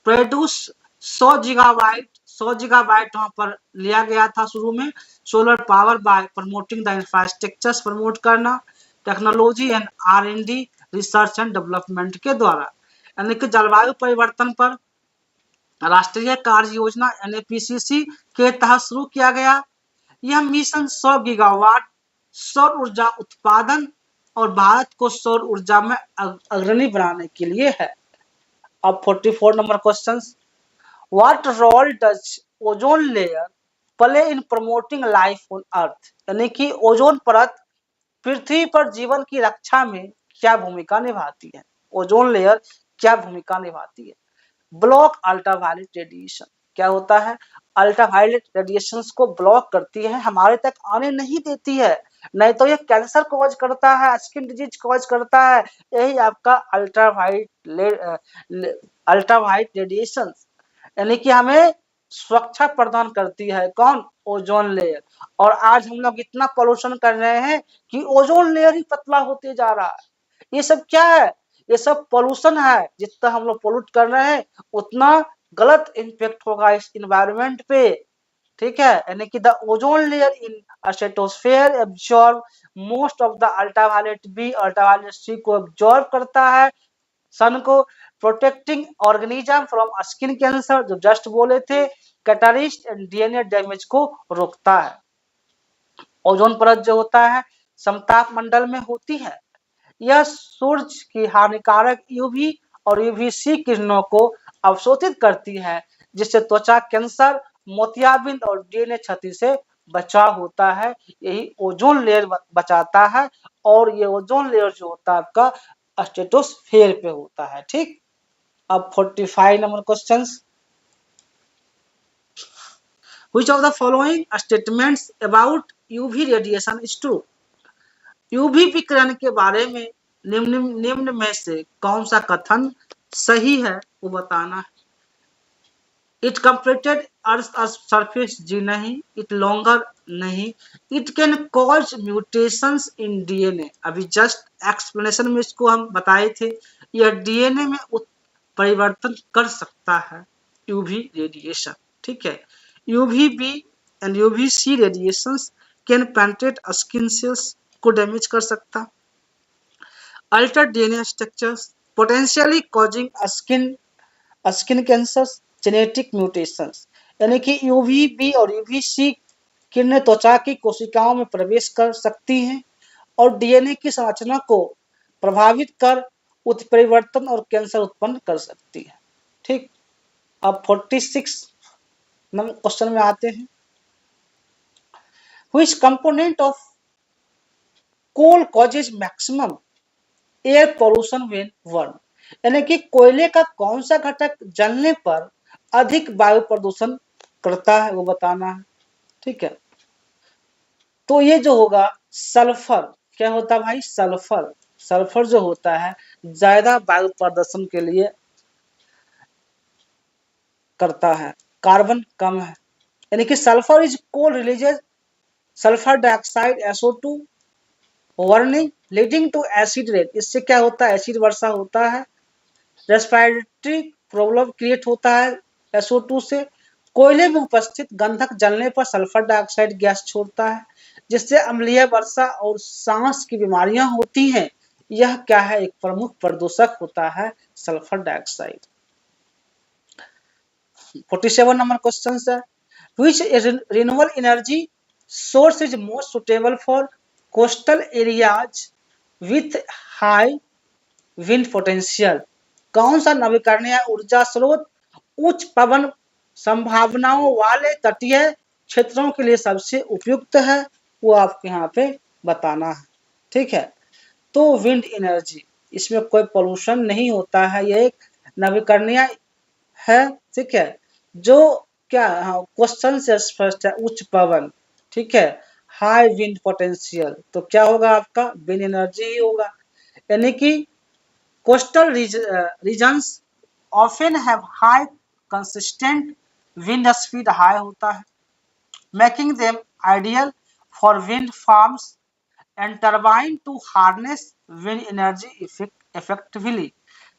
produce 100 gigabyte वहां पर लिया गया था शुरू में, solar power by promoting the infrastructures, promote करना, technology and R&D, research and development के द्वारा। यानी कि जलवायु परिवर्तन पर राष्ट्रीय कार्य योजना NAPCC के तहत शुरू किया गया। यह मिशन 100 गीगावाट सौर ऊर्जा उत्पादन और भारत को सौर ऊर्जा में अग्रणी बनाने के लिए है। अब 44 number question, what role does ozone layer play in promoting life on earth, यानी कि ओजोन परत पृथ्वी पर जीवन की रक्षा में क्या भूमिका निभाती है? ओजोन लेयर क्या भूमिका निभाती है? ब्लॉक अल्ट्रावायलेट रेडिएशन, क्या होता है? अल्ट्रावायलेट रेडिएशंस को ब्लॉक करती है, हमारे तक आने नहीं देती है, नहीं तो ये कैंसर कॉज करता है, स्किन डिजीज कॉज करता है। यही आपका अल्ट्रावायलेट रेडिएशन, यानी कि हमें सुरक्षा प्रदान करती है, कौन? Ozone layer. और आज हम लोग इतना पोल्यूशन कर रहे हैं कि ओजोन लेयर ही पतला होते जा रहा है। ये सब क्या है? ये सब पोल्यूशन है। जितना हम लोग पोल्यूट कर रहे हैं उतना गलत इम्पैक्ट होगा इस इन्वायरमेंट पे, ठीक है। यानी कि the ozone layer in stratosphere absorb most of the ultraviolet B, ultraviolet C को एब्जॉर्ब करता है सन को, protecting organism from skin cancer, जो जस्ट बोले थे, कैटालिस्ट एंड DNA डैमेज को रोकता है। ओजोन परत जो होता है समताप मंडल में होती है। यह सूरज की हानिकारक UV और UVC किरणों को अवशोषित करती है, जिससे त्वचा कैंसर, मोतियाबिंद और DNA क्षति से बचाव होता है। यही ओजोन लेयर बचाता है। और ये ओजोन लेयर जो होता है आपका स्ट्रेटोस्फेयर पे होता है, ठीक। अब 45 number question, which of the following statements about UV radiation is true? UV विकिरण के बारे में निम्न में से कौन सा कथन सही है वो बताना है। इट कंप्लीटेड अर्थ सरफेस जी नहीं, इट लॉन्गर नहीं, it can cause mutations in DNA, अभी जस्ट एक्सप्लेनेशन में इसको हम बताए थे, यह डीएनए में परिवर्तन कर सकता है यूवी रेडिएशन, ठीक है। UVB and UVC radiations can penetrate skin cells को डैमेज कर सकता, alter DNA structures potentially causing skin cancer, genetic mutations, यानी कि यूवीबी और यूवीसी किरणें त्वचा की कोशिकाओं में प्रवेश कर सकती हैं और डीएनए की संरचना को प्रभावित कर उत्परिवर्तन और कैंसर उत्पन्न कर सकती है, ठीक। अब 46 नंबर क्वेश्चन में आते हैं। Which component of coal causes maximum air pollution when burn, यानी कि कोयले का कौन सा घटक जलने पर अधिक वायु प्रदूषण करता है वो बताना है, ठीक है। तो ये जो होगा सल्फर, क्या होता है भाई, सल्फर, सल्फर जो होता है ज्यादा वायु प्रदूषण के लिए करता है, कार्बन कम है, यानी कि sulphur is coal releases sulphur dioxide SO2 warning leading to acid rain, इससे क्या होता है, एसिड वर्षा होता है, रेस्पिरेटरी प्रॉब्लम क्रिएट होता है SO2 से। कोयले में उपस्थित गंधक जलने पर सल्फर डाइऑक्साइड गैस छोड़ता है जिससे अम्लीय वर्षा और सांस की बीमारियां होती हैं, यह क्या है, एक प्रमुख प्रदूषक होता है सल्फर डाइऑक्साइड। 47 नंबर क्वेश्चन है, which renewable energy source is most suitable for coastal areas with high wind potential, कौन सा नवीकरणीय ऊर्जा स्रोत उच्च पवन संभावनाओं वाले तटीय क्षेत्रों के लिए सबसे उपयुक्त है, वो आपके यहाँ पे बताना है, ठीक है। तो विंड एनर्जी, इसमें कोई पोल्यूशन नहीं होता है, ये एक नवीकरणीय है, ठीक है। जो क्या, हाँ क्वेश्चन से स्पष्ट है, उच्च पवन, ठीक है, हाई विंड पोटेंशियल, तो क्या होगा आपका विंड एनर्जी ही होगा, यानी कि coastal regions often have high consistent wind speed, high होता है, making them ideal for wind farms and turbine to harness wind energy effectively.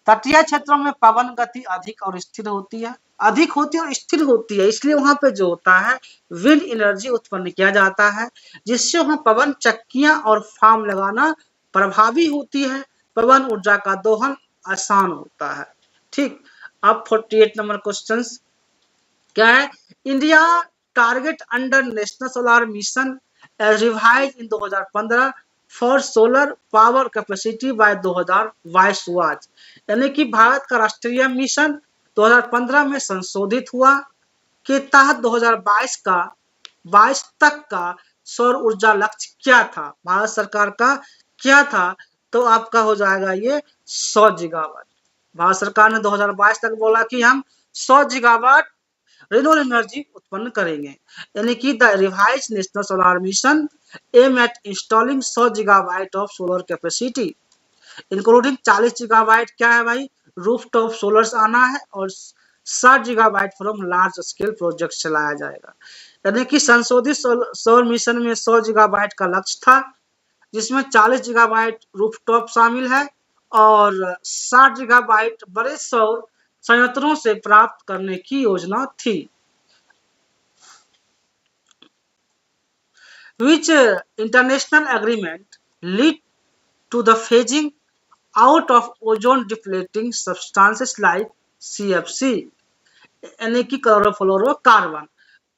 तटीय क्षेत्रों में पवन गति अधिक और स्थिर होती है, अधिक होती है और स्थिर होती है, इसलिए वहां पे जो होता है विंड एनर्जी उत्पन्न किया जाता है, जिससे वहां पवन चक्कियां और फार्म लगाना प्रभावी होती है, पवन ऊर्जा का दोहन आसान होता है, ठीक। अब 48 नंबर क्वेश्चन क्या है, India target under national solar mission as revise in 2015 for solar power capacity by 2022 was, यानी कि भारत का राष्ट्रीय मिशन 2015 में संशोधित हुआ के तहत 2022 तक का सौर ऊर्जा लक्ष्य क्या था, भारत सरकार का क्या था, तो आपका हो जाएगा ये 100 गीगावाट। भारत सरकार ने 2022 तक बोला कि हम 100 गीगावाट रिन्यूएबल एनर्जी उत्पन्न करेंगे, यानी कि the revise national solar mission aim at installing 100 gigawatt of solar capacity including 40 gigawatt क्या है भाई, रूफटॉप सोलर्स आना है, और 60 gigawatt from large scale project चलाया जाएगा, यानी कि संशोधित सौर मिशन में 100 गीगावाट का लक्ष्य था, जिसमें 40 गीगावाट रूफटॉप शामिल है और 60 गीगावाट बड़े सौर संयंत्रों से प्राप्त करने की योजना थी। Which international agreement lead to the phasing out of ozone depleting substances like CFC, यानी कि क्लोरोफ्लोरोकार्बन,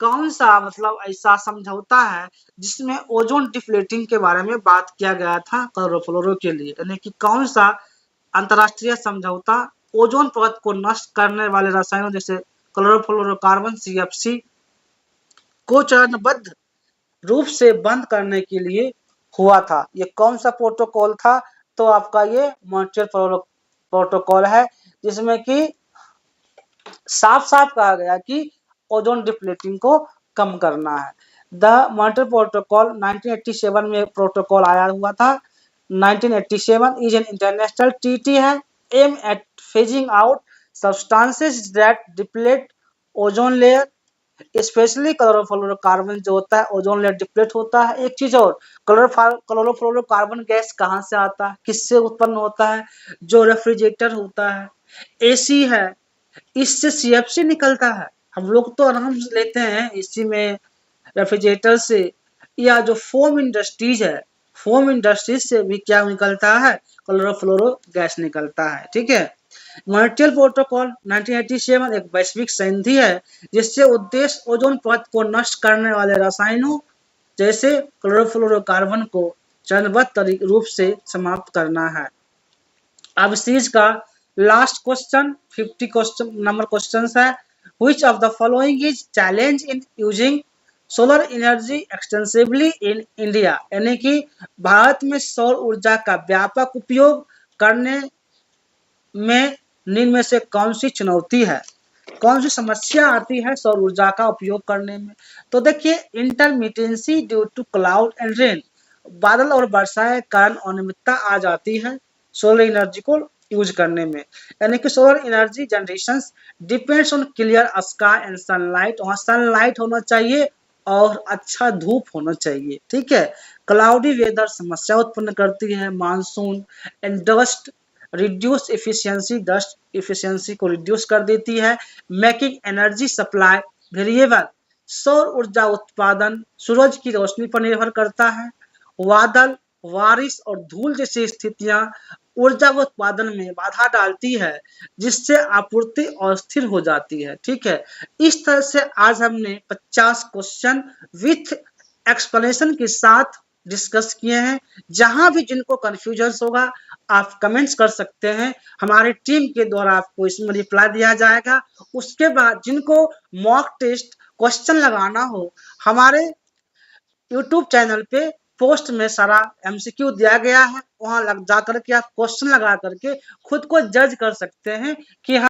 कौन सा मतलब ऐसा समझौता है जिसमें ओजोन डिप्लेटिंग के बारे में बात किया गया था क्लोरोफ्लोरो के लिए, यानी कि कौन सा अंतरराष्ट्रीय समझौता ओजोन परत को नष्ट करने वाले रसायनों जैसे क्लोरोफ्लोरोकार्बन CFC को चरणबद्ध रूप से बंद करने के लिए हुआ था, ये कौन सा प्रोटोकॉल था, तो आपका ये मॉन्ट्रियल प्रोटोकॉल है, जिसमें कि साफ साफ कहा गया कि ओजोन डिप्लेटिंग को कम करना है। द मॉन्ट्रियल प्रोटोकॉल 1987 में प्रोटोकॉल आया हुआ था, 1987 इज एन इंटरनेशनल ट्रीटी है aim at phasing out substances that deplete ozone layer specially chlorofluorocarbon जो होता है ओजोन लेयर डिप्लेट होता है। एक चीज और, क्लोरोफ्लोरोकार्बन गैस कहाँ से आता है, किससे उत्पन्न होता है? जो रेफ्रिजरेटर होता है, एसी है, इससे सीएफसी निकलता है। हम लोग तो आराम से लेते हैं एसी में, रेफ्रिजरेटर से, या जो फोम इंडस्ट्रीज है, फोम इंडस्ट्रीज से भी क्या निकलता है? क्लोरोफ्लोरो गैस निकलता है। ठीक है। मॉन्ट्रियल प्रोटोकॉल 1987 एक वैश्विक संधि है जिससे उद्देश्य ओजोन परत को नष्ट करने वाले रसायनों जैसे क्लोरोफ्लोरोकार्बन को चरणबद्ध रूप से समाप्त करना है। अब सीरीज का last question 50 question number question है, which of the following is challenge in using solar energy extensively in India, यानी कि भारत में सौर ऊर्जा का व्यापक उपयोग करने में निम्न में से कौन सी चुनौती है, कौन सी समस्या आती है सौर ऊर्जा का उपयोग करने में? तो देखिए, intermittency due to cloud and rain, बादल और वर्षा के कारण अनियमितता आ जाती है सोलर एनर्जी को यूज करने में, यानी कि solar energy generation depends on clear sky and sunlight, वहाँ सनलाइट होना चाहिए और अच्छा धूप होना चाहिए। ठीक है। क्लाउडी वेदर समस्या उत्पन्न करती है, monsoon and dust reduce efficiency, dust efficiency को रिड्यूस कर देती है। मेकिंग एनर्जी सप्लाई वेरिएबल, सौर ऊर्जा उत्पादन सूरज की रोशनी पर निर्भर करता है। बादल, बारिश और धूल जैसी स्थितियां ऊर्जा उत्पादन में बाधा डालती है जिससे आपूर्ति अस्थिर हो जाती है। ठीक है। इस तरह से आज हमने 50 क्वेश्चन विथ एक्सप्लेनेशन के साथ डिस्कस किए हैं। जहां भी जिनको कंफ्यूजन होगा आप कमेंट्स कर सकते हैं, हमारी टीम के द्वारा आपको इसमें रिप्लाई दिया जाएगा। उसके बाद जिनको मॉक टेस्ट क्वेश्चन लगाना हो, हमारे यूट्यूब चैनल पे पोस्ट में सारा एमसीक्यू दिया गया है, वहां लग जा करके आप क्वेश्चन लगा करके खुद को जज कर सकते हैं कि